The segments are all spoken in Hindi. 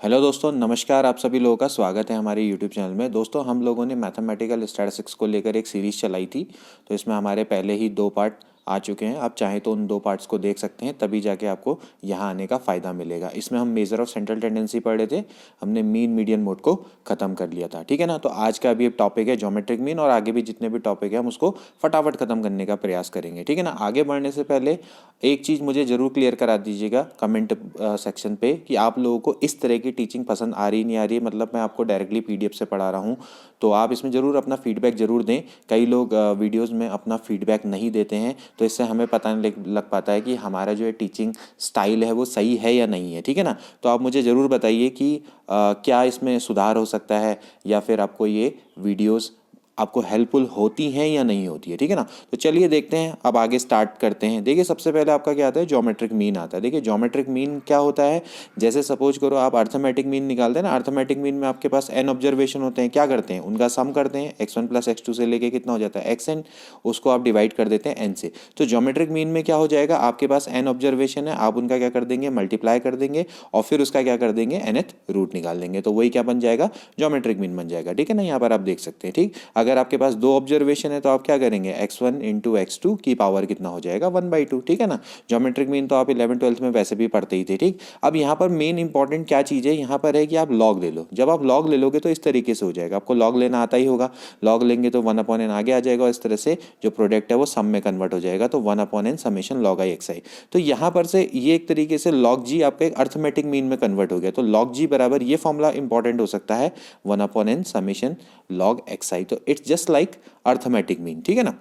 हेलो दोस्तों, नमस्कार। आप सभी लोगों का स्वागत है हमारे यूट्यूब चैनल में। दोस्तों, हम लोगों ने मैथमेटिकल स्टैटिस्टिक्स को लेकर एक सीरीज़ चलाई थी। तो इसमें हमारे पहले ही 2 पार्ट आ चुके हैं। आप चाहें तो उन 2 पार्ट्स को देख सकते हैं, तभी जाके आपको यहाँ आने का फ़ायदा मिलेगा। इसमें हम मेजर ऑफ सेंट्रल टेंडेंसी पढ़ रहे थे। हमने मीन मीडियन मोड को ख़त्म कर लिया था, ठीक है ना। तो आज का भी एक टॉपिक है ज्योमेट्रिक मीन, और आगे भी जितने भी टॉपिक है हम उसको फटाफट ख़त्म करने का प्रयास करेंगे, ठीक है ना। आगे बढ़ने से पहले एक चीज़ मुझे ज़रूर क्लियर करा दीजिएगा कमेंट सेक्शन पे कि आप लोगों को इस तरह की टीचिंग पसंद आ रही नहीं आ रही है। मतलब मैं आपको डायरेक्टली पीडीएफ से पढ़ा रहा हूँ, तो आप इसमें ज़रूर अपना फीडबैक ज़रूर दें। कई लोग वीडियोस में अपना फीडबैक नहीं देते हैं, तो इससे हमें पता नहीं लग पाता है कि हमारा जो है टीचिंग स्टाइल है वो सही है या नहीं है, ठीक है ना। तो आप मुझे ज़रूर बताइए कि क्या इसमें सुधार हो सकता है, या फिर आपको ये वीडियोज़ आपको हेल्पफुल होती हैं या नहीं होती है, ठीक है ना। तो चलिए देखते हैं, अब आगे स्टार्ट करते हैं। देखिए, सबसे पहले आपका क्या आता है, ज्योमेट्रिक मीन आता है। देखिए, ज्योमेट्रिक मीन क्या होता है। जैसे सपोज करो आप अर्थमेटिक मीन निकालते हैं ना। अर्थमेटिक मीन में आपके पास n ऑब्जर्वेशन होते हैं। क्या करते हैं, उनका सम करते हैं। x1 + x2 से लेके कितना हो जाता है xn, उसको आप डिवाइड कर देते हैं n से। तो ज्योमेट्रिक मीन में क्या हो जाएगा, आपके पास n ऑब्जर्वेशन है, आप उनका क्या कर देंगे, मल्टीप्लाई कर देंगे, और फिर उसका क्या कर देंगे, nth रूट निकाल देंगे। तो वही क्या बन जाएगा, ज्योमेट्रिक मीन बन जाएगा, ठीक है ना। यहाँ पर आप देख सकते हैं, ठीक। अगर आपके पास 2 ऑब्जर्वेशन है तो आप क्या करेंगे, x1 × x2 की पावर कितना हो जाएगा, 1/2, ठीक है ना। ज्योमेट्रिक मीन तो आप 11th-12th में वैसे भी पढ़ते ही थे, ठीक। अब यहाँ पर मेन इंपॉर्टेंट क्या चीज़ है, यहाँ पर है कि आप लॉग ले लो। जब आप लॉग ले लोगे तो इस तरीके से हो जाएगा। आपको लॉग लेना आता ही होगा। लॉग लेंगे तो 1/n आगे आ जाएगा, और इस तरह से जो प्रोडक्ट है वो सम में कन्वर्ट हो जाएगा। तो 1/n summation log i xi। तो यहाँ पर से ये एक तरीके से log g आपका एक अर्थमेटिक मीन में कन्वर्ट हो गया। तो log g बराबर ये फॉर्मूला इंपॉर्टेंट हो सकता है, 1/n समेशन log xi। तो it's just like arithmetic mean, ठीक है ना।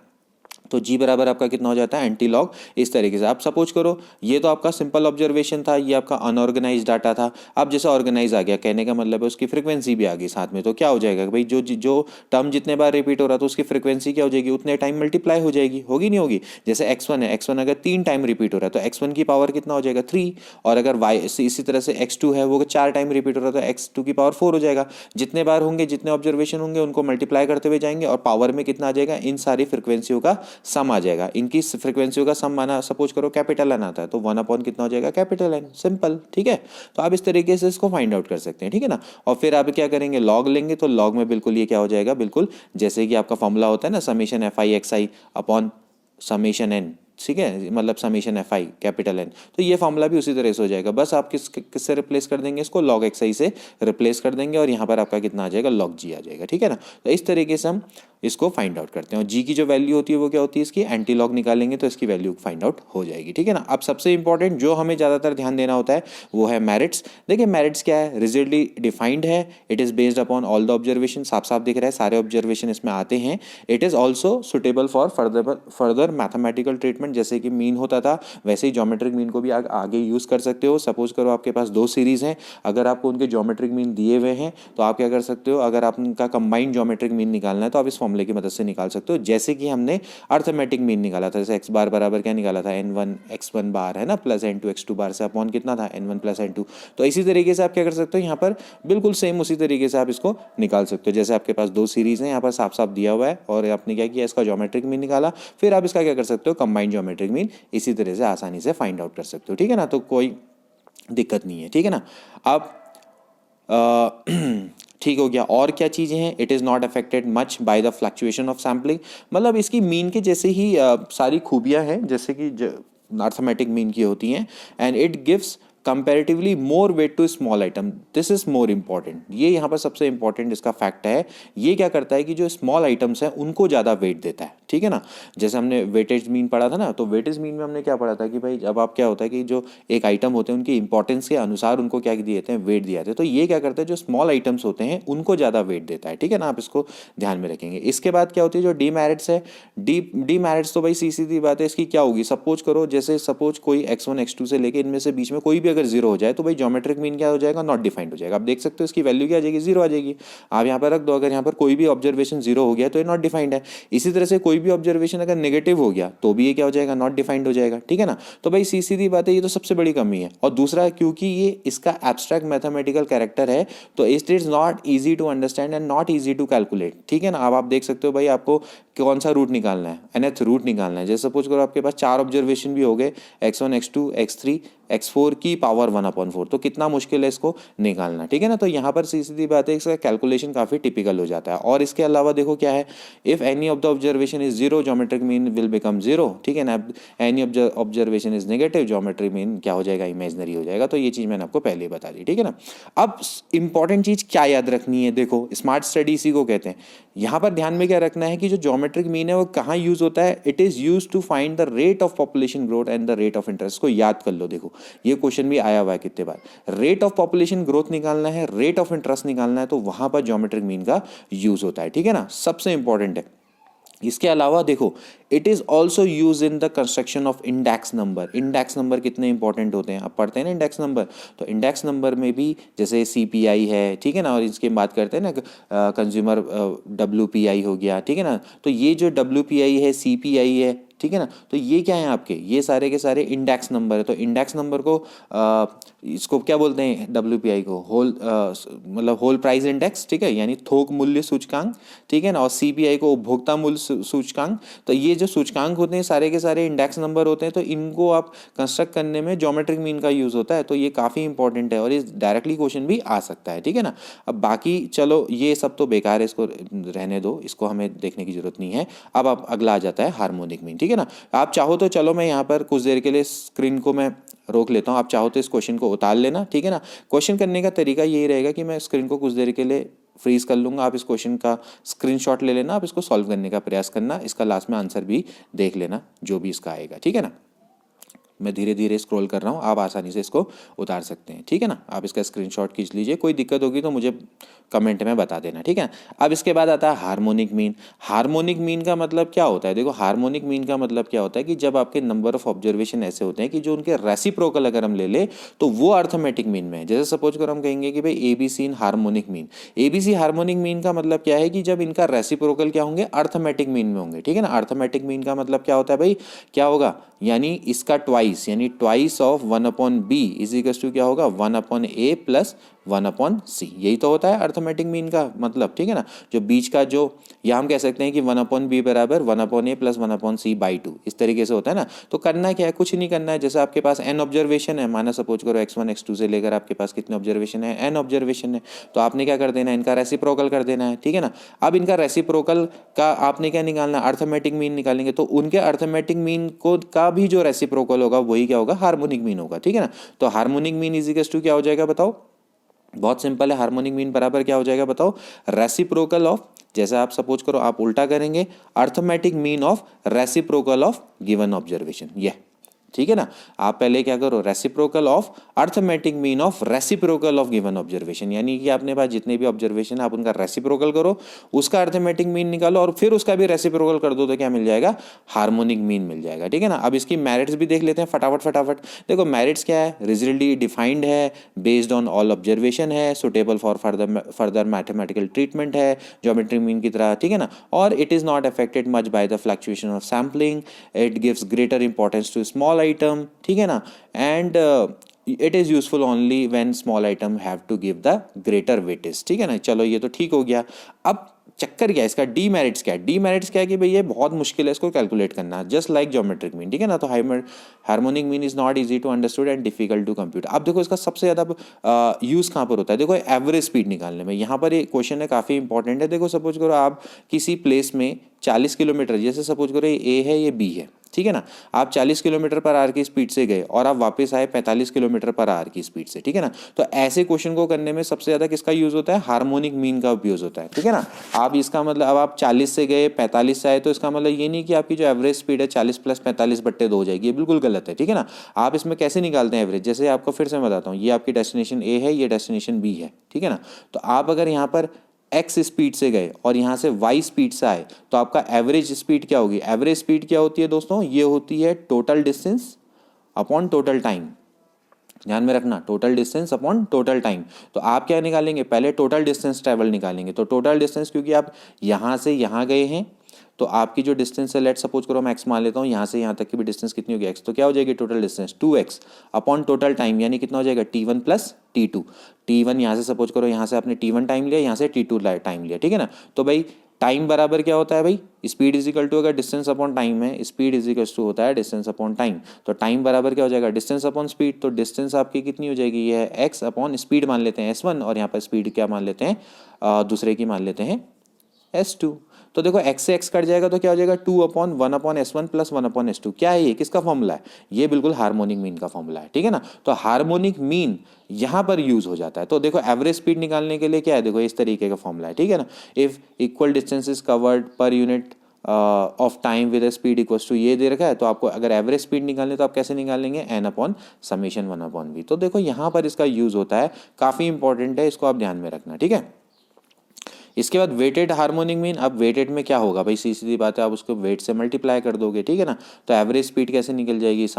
तो जी बराबर आपका कितना हो जाता है, एंटी लॉग। इस तरीके से आप सपोज करो, ये तो आपका सिंपल ऑब्जर्वेशन था, ये आपका अनऑर्गेनाइज डाटा था। अब जैसे ऑर्गेनाइज आ गया, कहने का मतलब है उसकी फ्रीक्वेंसी भी आ गई साथ में। तो क्या हो जाएगा भाई, जो टर्म जितने बार रिपीट हो रहा, तो उसकी फ्रीक्वेंसी क्या हो जाएगी, उतने टाइम मल्टीप्लाई हो जाएगी, होगी नहीं होगी। जैसे x1 है, x1 अगर 3 टाइम रिपीट हो रहा है तो x1 की पावर कितना हो जाएगा, 3। और अगर y इसी तरह से x2 है, वो 4 टाइम रिपीट हो रहा है तो x2 की पावर 4 हो जाएगा। जितने बार होंगे, जितने ऑब्जर्वेशन होंगे, उनको मल्टीप्लाई करते हुए जाएंगे, और पावर में कितना आ जाएगा, इन सारी फ्रीक्वेंसियों का सम आ जाएगा। इनकी फ्रीक्वेंसियों का सम माना सपोज करो कैपिटल एन आता है, तो 1/, कितना हो जाएगा, कैपिटल एन, सिंपल, ठीक है। तो आप इस तरीके से इसको फाइंड आउट कर सकते हैं, ठीक है ना। और फिर आप क्या करेंगे, लॉग लेंगे। तो लॉग में बिल्कुल ये क्या हो जाएगा, बिल्कुल जैसे कि आपका फॉर्मूला होता है ना, summation fi xi upon summation N, ठीक है, मतलब समेशन fi कैपिटल एन। तो ये फॉर्मूला भी उसी तरह से हो जाएगा। बस आप किससे रिप्लेस कर देंगे, इसको log xi से रिप्लेस कर देंगे, और यहाँ पर आपका कितना आ जाएगा, log g आ जाएगा, ठीक है ना। तो इस तरीके से हम इसको फाइंड आउट करते हैं। और जी की जो वैल्यू होती है वो क्या होती है, इसकी एंटी लॉग निकालेंगे तो इसकी वैल्यू फाइंड आउट हो जाएगी, ठीक है ना। अब सबसे इंपॉर्टेंट जो हमें ज़्यादातर ध्यान देना होता है वो है मेरिट्स। देखिए, मेरिट्स क्या है, रिजिडली डिफाइंड है। It is based upon all the observation, साफ साफ दिख रहा है, सारे ऑब्जर्वेशन इसमें आते हैं। It is also suitable for further mathematical treatment. जैसे कि मीन होता था, वैसे ही ज्योमेट्रिक मीन को भी आगे यूज़ कर सकते हो। सपोज करो आपके पास 2 सीरीज़ हैं, अगर आपको उनके ज्योमेट्रिक मीन दिए हुए हैं तो आप क्या कर सकते हो, अगर आप उनका कंबाइंड ज्योमेट्रिक मीन निकालना है तो आप इस फॉर्मूले की मदद से निकाल सकते हो। जैसे कि हमने अर्थमेटिक मीन निकाला था, जैसे एक्स बार बराबर क्या निकाला था, n1 x1 बार है ना, प्लस n2 x2 बार से अपॉन कितना था, n1 + n2। तो इसी तरीके से आप क्या कर सकते हो, यहाँ पर बिल्कुल सेम उसी तरीके से आप इसको निकाल सकते हो। जैसे आपके पास 2 सीरीज हैं, यहाँ पर साफ साफ दिया हुआ है, और आपने क्या किया, इसका ज्योमेट्रिक मीन निकाला। फिर आप इसका क्या कर सकते हो, कंबाइंड ज्योमेट्रिक मीन इसी तरह से आसानी से फाइंड आउट कर सकते हो, ठीक है ना। तो कोई दिक्कत नहीं है, ठीक है ना। अब ठीक हो गया। और क्या चीज़ें हैं, it is not affected much by the fluctuation of sampling. मतलब इसकी मीन के जैसे ही सारी खूबियां हैं जैसे कि अर्थमेटिक मीन की होती हैं। And it gives comparatively more weight to small item, this is more important. ये यहाँ पर सबसे इंपॉर्टेंट इसका फैक्ट है। ये क्या करता है कि जो स्मॉल आइटम्स हैं उनको ज़्यादा वेट देता है, ठीक है ना। जैसे हमने वेटेज मीन पढ़ा था ना, तो वेटेज मीन में हमने क्या पढ़ा था कि भाई जब आप क्या होता है कि जो एक आइटम होते हैं उनकी इंपॉर्टेंस के अनुसार उनको क्या दिए जाते हैं, वेट दिए जाते हैं। तो ये क्या करता है, जो स्मॉल आइटम्स होते हैं उनको ज़्यादा वेट देता है, ठीक है ना। आप इसको ध्यान में रखेंगे। इसके बाद क्या होती है, जो डीमेरिट्स है, डीमेरिट्स तो भाई सीधी बात है, इसकी क्या होगी, सपोज करो, जैसे सपोज कोई x1 x2 से लेके इनमें से बीच में कोई भी अगर 0 हो जाए तो भाई ज्योमेट्रिक मीन क्या हो जाएगा, नॉट डिफाइंड हो जाएगा। आप देख सकते हो इसकी वैल्यू क्या आ जाएगी, 0 आ जाएगी। आप यहाँ पर रख दो, अगर यहाँ पर कोई भी ऑब्जर्वेशन 0 हो गया तो ये नॉट डिफाइंड है। इसी तरह से कोई भी ऑब्जर्वेशन अगर नेगेटिव हो गया तो भी ये क्या हो जाएगा, नॉट डिफाइंड हो जाएगा, ठीक है ना। तो भाई सीधी बात है, ये तो सबसे बड़ी कमी है। और दूसरा, क्योंकि ये इसका एब्स्ट्रैक्ट मैथमेटिकल कैरेक्टर है तो it is not easy to understand and not easy to calculate, ठीक है ना। अब आप देख सकते हो भाई, आपको कौन सा रूट निकालना है, nth रूट निकालना है। जैसे सपोज करो आपके पास 4 ऑब्जर्वेशन भी हो गए, x1 x2 x3 x4 की पावर 1/4, तो कितना मुश्किल है इसको निकालना, ठीक है ना। तो यहाँ पर सीधी बात है, इसका कैलकुलेशन काफ़ी टिपिकल हो जाता है। और इसके अलावा देखो क्या है, if any of the observation is zero geometric mean will become zero, ठीक है ना। Any observation is negative geometric mean क्या हो जाएगा, इमेजनरी हो जाएगा। तो ये चीज़ मैंने आपको पहले ही बता दी, ठीक है ना। अब इंपॉर्टेंट चीज़ क्या याद रखनी है, देखो स्मार्ट स्टडी इसी को कहते हैं। यहाँ पर ध्यान में क्या रखना है कि जो ज्योमेट्रिक मीन है वो कहाँ यूज होता है, it is use to find the rate of population growth and the rate of interest. को याद कर लो, देखो ये क्वेश्चन भी आया हुआ है कितने बार। रेट ऑफ पॉपुलेशन ग्रोथ निकालना है, रेट ऑफ इंटरेस्ट निकालना है, तो वहां पर ज्योमेट्रिक मीन का यूज होता है, ठीक है ना, सबसे इंपॉर्टेंट है। इसके अलावा देखो it is also use in the construction of index number. Index number कितने इंपॉर्टेंट होते हैं, आप पढ़ते हैं ना इंडेक्स नंबर। तो इंडेक्स नंबर में भी जैसे CPI है, ठीक है ना, और इसकी बात करते हैं ना कंज्यूमर WPI हो गया, ठीक है ना। तो ये जो WPI है, CPI है, ठीक है ना, तो ये क्या है आपके, ये सारे के सारे इंडेक्स नंबर है। तो इंडेक्स नंबर को इसको क्या बोलते हैं, WPI को होल मतलब होल प्राइस इंडेक्स, ठीक है, यानी थोक मूल्य सूचकांक, ठीक है ना। और CPI को उपभोक्ता मूल्य सूचकांक। तो ये जो सूचकांक होते हैं सारे के सारे इंडेक्स नंबर होते हैं। तो इनको आप कंस्ट्रक्ट करने में ज्योमेट्रिक मीन का यूज होता है। तो ये काफ़ी इंपॉर्टेंट है और ये डायरेक्टली क्वेश्चन भी आ सकता है, ठीक है ना। अब बाकी चलो ये सब तो बेकार है, इसको रहने दो, इसको हमें देखने की जरूरत नहीं है। अब आप अगला आ जाता है हार्मोनिक मीन, ठीक है ना। आप चाहो तो चलो मैं यहाँ पर कुछ देर के लिए स्क्रीन को मैं रोक लेता हूँ, आप चाहो तो इस क्वेश्चन को उतार लेना, ठीक है ना। क्वेश्चन करने का तरीका यही रहेगा कि मैं स्क्रीन को कुछ देर के लिए फ्रीज कर लूंगा, आप इस क्वेश्चन का स्क्रीनशॉट ले लेना, आप इसको सॉल्व करने का प्रयास करना, इसका लास्ट में आंसर भी देख लेना जो भी इसका आएगा, ठीक है ना। मैं धीरे धीरे स्क्रॉल कर रहा हूँ, आप आसानी से इसको उतार सकते हैं, ठीक है ना। आप इसका स्क्रीनशॉट खींच लीजिए, कोई दिक्कत होगी तो मुझे कमेंट में बता देना, ठीक है। अब इसके बाद आता है हार्मोनिक मीन। हार्मोनिक मीन का मतलब क्या होता है, देखो हार्मोनिक मीन का मतलब क्या होता है कि जब आपके नंबर ऑफ ऑब्जर्वेशन ऐसे होते हैं कि जो उनके रेसिप्रोकल अगर हम ले ले तो वो अर्थमेटिक मीन में है। जैसे सपोज कर हम कहेंगे कि भाई ABC in harmonic mean. ABC harmonic mean का मतलब क्या है कि जब इनका रेसिप्रोकल क्या होंगे, अर्थमेटिक मीन में होंगे, ठीक है ना। अर्थमेटिक मीन का मतलब क्या होता है भाई, क्या होगा, यानी इसका ट्वाइस, यानी twice of 1/B is equals to क्या होगा, 1/A प्लस 1/C। यही तो होता है अर्थमेटिक मीन का मतलब, ठीक है ना। जो बीच का जो, या हम कह सकते हैं कि 1/B बराबर 1/A प्लस 1/C/2, इस तरीके से होता है ना। तो करना क्या है, कुछ नहीं करना है। जैसे आपके पास n ऑब्जर्वेशन है, माना सपोज करो x1 x2 से लेकर आपके पास कितने ऑब्जर्वेशन है, n ऑब्जर्वेशन है। तो आपने क्या कर देना है, इनका रेसिप्रोकल कर देना है, ठीक है ना। अब इनका रेसिप्रोकल का आपने क्या निकालना, अर्थमेटिक मीन निकालेंगे। तो उनके अर्थमेटिक मीन को का भी जो रेसिप्रोकल होगा वही क्या होगा, हार्मोनिक मीन होगा, ठीक है ना। तो harmonic mean is equals to क्या हो जाएगा बताओ, बहुत सिंपल है। हार्मोनिक मीन बराबर क्या हो जाएगा बताओ, रेसिप्रोकल ऑफ, जैसे आप सपोज करो आप उल्टा करेंगे, arithmetic mean of reciprocal of given observation, ये ठीक है ना। आप पहले क्या करो, reciprocal of arithmetic mean of reciprocal of given observation, यानी कि आपने पास जितने भी ऑब्जर्वेशन है आप उनका रेसिप्रोकल करो, उसका अर्थमेटिक मीन निकालो और फिर उसका भी रेसिप्रोकल कर दो, तो क्या मिल जाएगा, हार्मोनिक मीन मिल जाएगा, ठीक है ना। अब इसकी मेरिट्स भी देख लेते हैं फटाफट। देखो मेरिट्स क्या है, रिजल्टली डिफाइंड है, बेस्ड ऑन ऑल ऑब्जर्वेशन है, suitable for further mathematical treatment है ज्योमेट्रिक मीन की तरह, ठीक है ना। और it is not affected much by the fluctuation of sampling, it gives greater importance to small item, ठीक है ना। And it is useful only when small item have to give the greater weightage, ठीक है ना। चलो ये तो ठीक हो गया। अब चक्कर क्या है इसका, डीमेरिट्स क्या है, डीमेरिट्स क्या है कि भाई ये बहुत मुश्किल है इसको कैलकुलेट करना, जस्ट लाइक ज्योमेट्रिक मीन, ठीक है ना। तो harmonic mean is not easy to understood and difficult to compute. अब देखो इसका सबसे ज़्यादा यूज़ कहाँ पर होता है, देखो एवरेज स्पीड निकालने में। यहाँ पर ये क्वेश्चन है काफ़ी इंपॉर्टेंट है। देखो सपोज करो आप किसी प्लेस में 40 किलोमीटर, जैसे सपोज करो ये A है ये B है, ठीक है ना। आप 40 किलोमीटर पर आवर की स्पीड से गए और आप वापस आए 45 किलोमीटर पर आवर की स्पीड से, ठीक है ना। तो ऐसे क्वेश्चन को करने में सबसे ज़्यादा किसका यूज़ होता है, हार्मोनिक मीन का उपयोग होता है, ठीक है ना। आप इसका मतलब, अब आप 40 से गए 45 से आए, तो इसका मतलब ये नहीं कि आपकी जो एवरेज स्पीड है 40 + 45/2 हो जाएगी, ये बिल्कुल गलत है, ठीक है ना। आप इसमें कैसे निकालते हैं एवरेज, जैसे आपको फिर से बताता हूँ, ये आपकी डेस्टिनेशन A है, ये डेस्टिनेशन B है, ठीक है ना। तो आप अगर यहाँ पर x स्पीड से गए और यहाँ से y स्पीड से आए, तो आपका एवरेज स्पीड क्या होगी, एवरेज स्पीड क्या होती है दोस्तों, ये होती है total distance upon total time. ध्यान में रखना, total distance upon total time. तो आप क्या निकालेंगे, पहले टोटल डिस्टेंस ट्रेवल निकालेंगे। तो टोटल डिस्टेंस, क्योंकि आप यहाँ से यहाँ गए हैं, तो आपकी जो डिस्टेंस है, लेट सपोज करो मैं x मान लेता हूँ, यहाँ से यहाँ तक की भी डिस्टेंस कितनी होगी x, तो क्या हो जाएगी total distance 2x upon total time, यानी कितना हो जाएगा t1 + t2। t1 यहाँ से सपोज करो, यहाँ से आपने t1 टाइम लिया, यहाँ से t2 टाइम लिया, ठीक है ना। तो भाई टाइम बराबर क्या होता है भाई, स्पीड इज इक्वल टू, अगर डिस्टेंस अपॉन टाइम है, स्पीड इज इक्वल टू होता है डिस्टेंस अपॉन टाइम। तो टाइम बराबर क्या हो जाएगा, डिस्टेंस अपॉन स्पीड। तो डिस्टेंस आपकी कितनी हो जाएगी, ये है एक्स अपॉन स्पीड मान लेते हैं S1, और यहाँ पर स्पीड क्या मान लेते हैं, दूसरे की मान लेते हैं S2। तो देखो x से x कट जाएगा तो क्या हो जाएगा, 2/1/S1 प्लस 1/S2। क्या है ये, किसका फॉर्मूला है, ये बिल्कुल हार्मोनिक मीन का फॉर्मूला है, ठीक है ना। तो हार्मोनिक मीन यहाँ पर यूज हो जाता है। तो देखो एवरेज स्पीड निकालने के लिए क्या है, देखो इस तरीके का फॉर्मूला है, ठीक है ना। If equal distance is covered per unit of time with speed equals to, ये दे रखा है, तो आपको अगर एवरेज स्पीड निकालनी है तो आप कैसे निकालेंगे, n/(1/v). तो देखो यहाँ पर इसका यूज होता है, काफी इंपॉर्टेंट है, इसको आप ध्यान में रखना, ठीक है। इसके बाद वेटेड हार्मोनिक मीन। अब वेटेड में क्या होगा भाई, सीधी बात है, आप उसको वेट से मल्टीप्लाई कर दोगे, ठीक है ना। तो एवरेज स्पीड कैसे निकल जाएगी, (s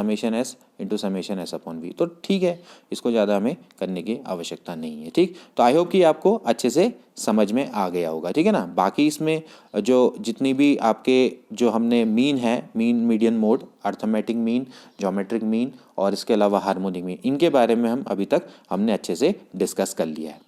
इंटू (s/v). तो ठीक है, इसको ज़्यादा हमें करने की आवश्यकता नहीं है, ठीक। तो आई होप कि आपको अच्छे से समझ में आ गया होगा, ठीक है ना। बाकी इसमें जो जितनी भी आपके जो हमने मीन है, mean median mode, arithmetic mean, geometric mean और इसके अलावा हार्मोनिक मीन, इनके बारे में हम अभी तक हमने अच्छे से डिस्कस कर लिया है।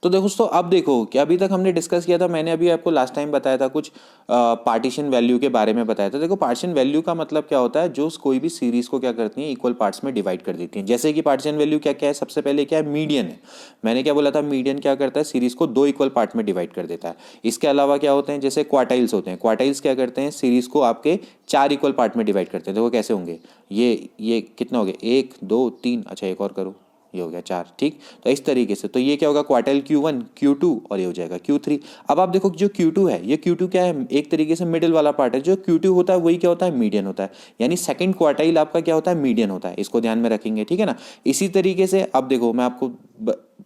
तो देखो दोस्तों, अब देखो कि अभी तक हमने डिस्कस किया था, मैंने अभी आपको लास्ट टाइम बताया था कुछ पार्टीशन वैल्यू के बारे में बताया था। देखो पार्टीशन वैल्यू का मतलब क्या होता है, जो कोई भी सीरीज को क्या करती है, इक्वल पार्ट्स में डिवाइड कर देती है। जैसे कि पार्टीशन वैल्यू क्या क्या है, सबसे पहले क्या है, मीडियन है। मैंने क्या बोला था, मीडियन क्या करता है, सीरीज को 2 इक्वल पार्ट में डिवाइड कर देता है। इसके अलावा क्या होते हैं, जैसे क्वार्टाइल्स होते हैं, क्वार्टाइल्स क्या करते हैं, सीरीज को आपके 4 इक्वल पार्ट में डिवाइड करते हैं। देखो कैसे होंगे, ये कितना हो गया, 1 2 3, अच्छा एक और करो, ये हो गया 4, ठीक। तो इस तरीके से, तो ये क्या होगा, क्वार्टाइल Q1 Q2 और ये हो जाएगा Q3। अब आप देखो जो Q2 है, ये Q2 क्या है, एक तरीके से मिडिल वाला पार्ट है। जो Q2 होता है वही क्या होता है, मीडियन होता है। यानी सेकंड क्वार्टाइल आपका क्या होता है, मीडियन होता है। इसको ध्यान में रखेंगे, ठीक है ना। इसी तरीके से अब देखो मैं आपको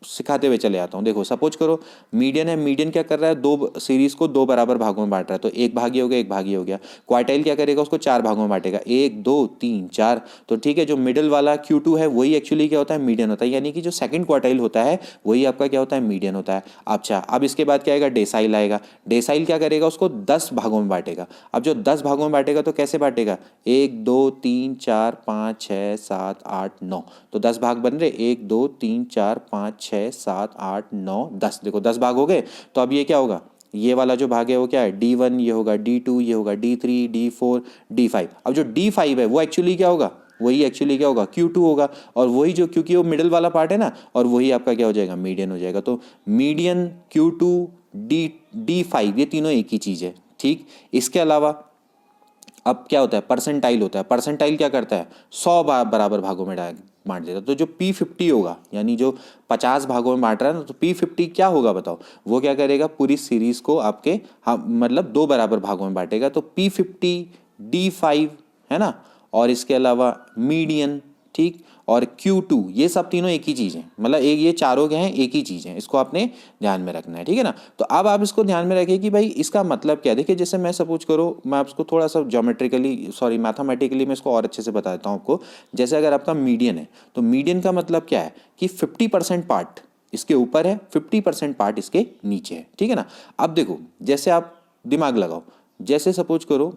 सिखाते हुए चले आता हूँ। देखो सपोज करो मीडियन है, मीडियन क्या कर रहा है, दो सीरीज को 2 बराबर भागों में बांट रहा है। तो एक भाग ये हो गया, एक भाग ये हो गया। क्वार्टाइल क्या करेगा, उसको 4 भागों में बांटेगा, 1 2 3 4। तो ठीक है, जो मिडिल वाला Q2 है वही एक्चुअली क्या होता है, मीडियन होता है। यानी कि जो सेकंड क्वार्टाइल होता है वही आपका क्या होता है, मीडियन होता है। अच्छा, अब इसके बाद क्या आएगा, डेसाइल आएगा। डेसाइल क्या करेगा, उसको 10 भागों में बांटेगा। अब जो 10 भागों में बांटेगा तो कैसे बांटेगा, 1 2 3 4 5 6 7 8 9। तो 10 भाग बन रहे, 1 2 3 4 5 6 7 8 9 10। देखो 10 भाग हो गए। तो अब ये क्या होगा, ये वाला जो भाग है वो क्या है, D1, ये होगा D2, ये होगा D3 D4 D5। अब जो D5 है वो एक्चुअली क्या होगा, वही एक्चुअली क्या होगा, Q2 होगा। और वही जो, क्योंकि वो मिडिल वाला पार्ट है ना, और वही आपका क्या हो जाएगा, मीडियन हो जाएगा। तो मीडियन, Q2, D5, ये तीनों एक ही चीज़ है, ठीक। इसके अलावा अब क्या होता है, परसेंटाइल होता है। परसेंटाइल क्या करता है, 100 बराबर भागों में बांट देता है। तो जो P50 होगा, यानी जो 50 भागों में बांट रहा है ना, तो P50 क्या होगा बताओ, वो क्या करेगा, पूरी सीरीज को आपके, हाँ मतलब 2 बराबर भागों में बांटेगा। तो P50 D5 है ना, और इसके अलावा मीडियन, ठीक, और Q2, ये सब तीनों एक ही चीज़ है। मतलब एक, ये चारों क्या हैं, एक ही चीज़ है। इसको आपने ध्यान में रखना है, ठीक है ना। तो अब आप इसको ध्यान में रखिए कि भाई इसका मतलब क्या है। देखिए जैसे मैं सपोज करो, मैं आपको थोड़ा सा ज्योमेट्रिकली, सॉरी मैथमेटिकली मैं इसको और अच्छे से बता देता हूँ आपको। जैसे अगर आपका मीडियन है, तो मीडियन का मतलब क्या है कि 50% पार्ट इसके ऊपर है, 50% पार्ट इसके नीचे है, ठीक है ना। अब देखो जैसे आप दिमाग लगाओ, जैसे सपोज करो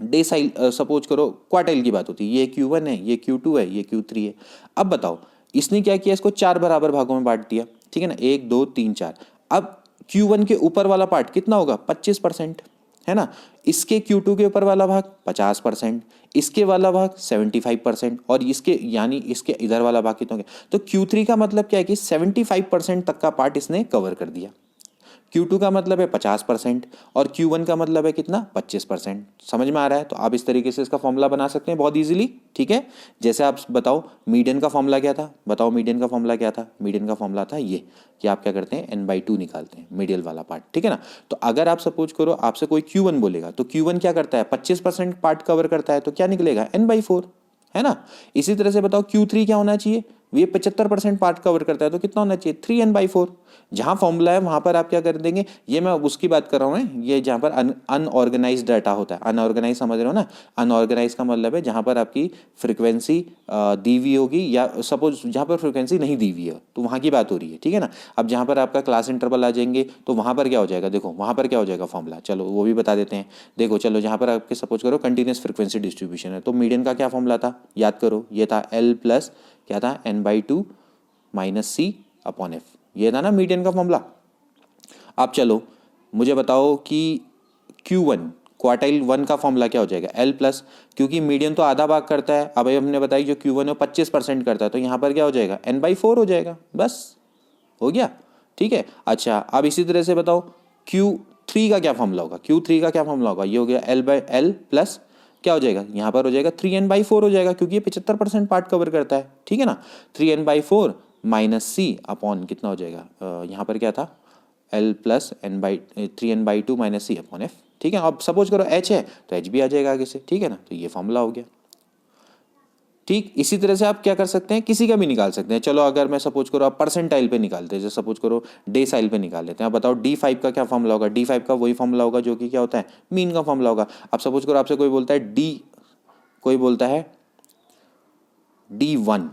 डेसाइल, सपोज करो क्वार्टाइल की बात होती है, ये Q1 है, ये Q2 है, ये Q3 है। अब बताओ इसने क्या किया, इसको 4 बराबर भागों में बांट दिया, ठीक है ना, 1 2 3 4। अब Q1 के ऊपर वाला पार्ट कितना होगा, 25%, है ना। इसके Q2 के ऊपर वाला भाग 50%, इसके वाला भाग 75%, और इसके यानी इसके इधर वाला भाग कितना हो गया। तो Q3 का मतलब क्या है कि 75% तक का पार्ट इसने कवर कर दिया। Q2 का मतलब है 50% और Q1 का मतलब है कितना, 25%। समझ में आ रहा है। तो आप इस तरीके से इसका फॉर्मूला बना सकते हैं बहुत इजीली, ठीक है। जैसे आप बताओ मीडियन का फॉर्मूला क्या था, बताओ मीडियन का फॉर्मूला क्या था। मीडियन का फॉर्मूला था ये, कि आप क्या करते हैं, n/2 निकालते हैं मिडिल वाला पार्ट, ठीक है ना। तो अगर आप सपोज करो आपसे कोई Q1 बोलेगा, तो Q1 क्या करता है, 25% पार्ट कवर करता है, तो क्या निकलेगा, n/4, है ना। इसी तरह से बताओ Q3 क्या होना चाहिए, ये 75% पार्ट कवर करता है, तो कितना होना चाहिए, 3n/4। जहां फॉर्मूला है वहां पर आप क्या कर देंगे, ये मैं उसकी बात कर रहा हूँ, ये जहां पर अनऑर्गेनाइज डाटा होता है। अनऑर्गेनाइज समझ रहे हो ना, अनऑर्गेनाइज का मतलब है जहां पर आपकी फ्रीक्वेंसी दी हुई होगी, या सपोज जहां पर फ्रीक्वेंसी नहीं दी हुई है, तो वहां की बात हो रही है, ठीक है ना। अब जहां पर आपका क्लास इंटरवल आ जाएंगे, तो वहां पर क्या हो जाएगा, देखो वहां पर क्या हो जाएगा फॉर्मूला, चलो वो भी बता देते हैं। देखो चलो, जहां पर आपके सपोज करो कंटिन्यूस फ्रीक्वेंसी डिस्ट्रीब्यूशन है, तो मीडियन का क्या फॉर्मूला था, याद करो, ये था L प्लस क्या था, n/2 minus C upon F। ये था ना मीडियन का फॉर्मूला। अब चलो मुझे बताओ कि Q1 क्वार्टाइल 1 का फॉर्मूला क्या हो जाएगा, L प्लस, क्योंकि मीडियन तो आधा भाग करता है, अब हमने बताई जो Q1 है 25% करता है, तो यहाँ पर क्या हो जाएगा, N/4 हो जाएगा, बस हो गया, ठीक है। अच्छा, अब इसी तरह से बताओ Q3 का क्या फॉर्मूला होगा, Q3 का क्या फॉर्मूला होगा, ये हो गया L प्लस क्या हो जाएगा, यहाँ पर हो जाएगा 3N/4 हो जाएगा, क्योंकि ये 75% पार्ट कवर करता है, ठीक है ना। 3N/4 माइनस सी अपॉन कितना हो जाएगा, यहाँ पर क्या था, L प्लस 3N/2 माइनस सी अपॉन एफ, ठीक है। अब सपोज करो H है तो H भी आ जाएगा आगे से, ठीक है ना, तो ये फॉर्मूला हो गया। ठीक इसी तरह से आप क्या कर सकते हैं, किसी का भी निकाल सकते हैं। चलो अगर मैं सपोज करो आप परसेंटाइल पे निकालते हैं, जैसे सपोज करो डेसाइल पे निकाल लेते हैं। आप बताओ D5 का क्या फॉर्मूला होगा, D5 का वही फॉर्मूला होगा जो कि क्या होता है, मीन का फॉर्मूला होगा। अब सपोज करो आपसे कोई बोलता है D1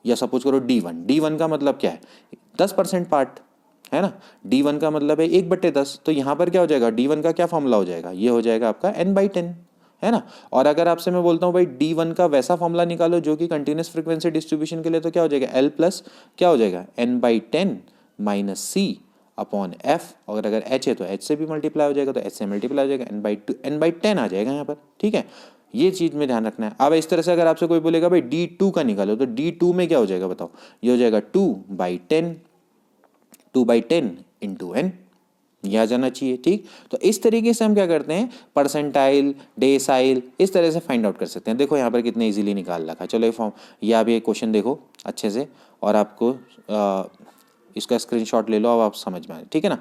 या सपोज करो D1 का मतलब क्या है, 10% पार्ट है ना, D1 का मतलब है 1/10, तो यहाँ पर क्या हो जाएगा, D1 का क्या फॉर्मूला हो जाएगा, ये हो जाएगा आपका N/10, है ना। और अगर आपसे मैं बोलता हूँ भाई D1 का वैसा फॉर्मूला निकालो जो कि कंटिन्यूस फ्रीक्वेंसी डिस्ट्रीब्यूशन के लिए, तो क्या हो जाएगा, L प्लस क्या हो जाएगा, N/10 माइनस सी अपॉन एफ, और अगर H है तो H से भी मल्टीप्लाई हो जाएगा, तो H से मल्टीप्लाई हो जाएगा, N/10 आ जाएगा यहाँ पर, ठीक है। ये चीज़ में ध्यान रखना है। अब इस तरह से अगर आपसे कोई बोलेगा भाई D2 का निकालो, तो D2 में क्या हो जाएगा बताओ, ये हो जाएगा 2/10 इंटू एन, यह आ जाना चाहिए, ठीक। तो इस तरीके से हम क्या करते हैं, परसेंटाइल, डेसाइल, इस तरह से फाइंड आउट कर सकते हैं। देखो यहाँ पर कितने इजीली निकाल रखा है। चलो ये फॉर्म, या भी एक क्वेश्चन देखो अच्छे से, और आपको इसका स्क्रीनशॉट ले लो, अब आप समझ में आए, ठीक है ना।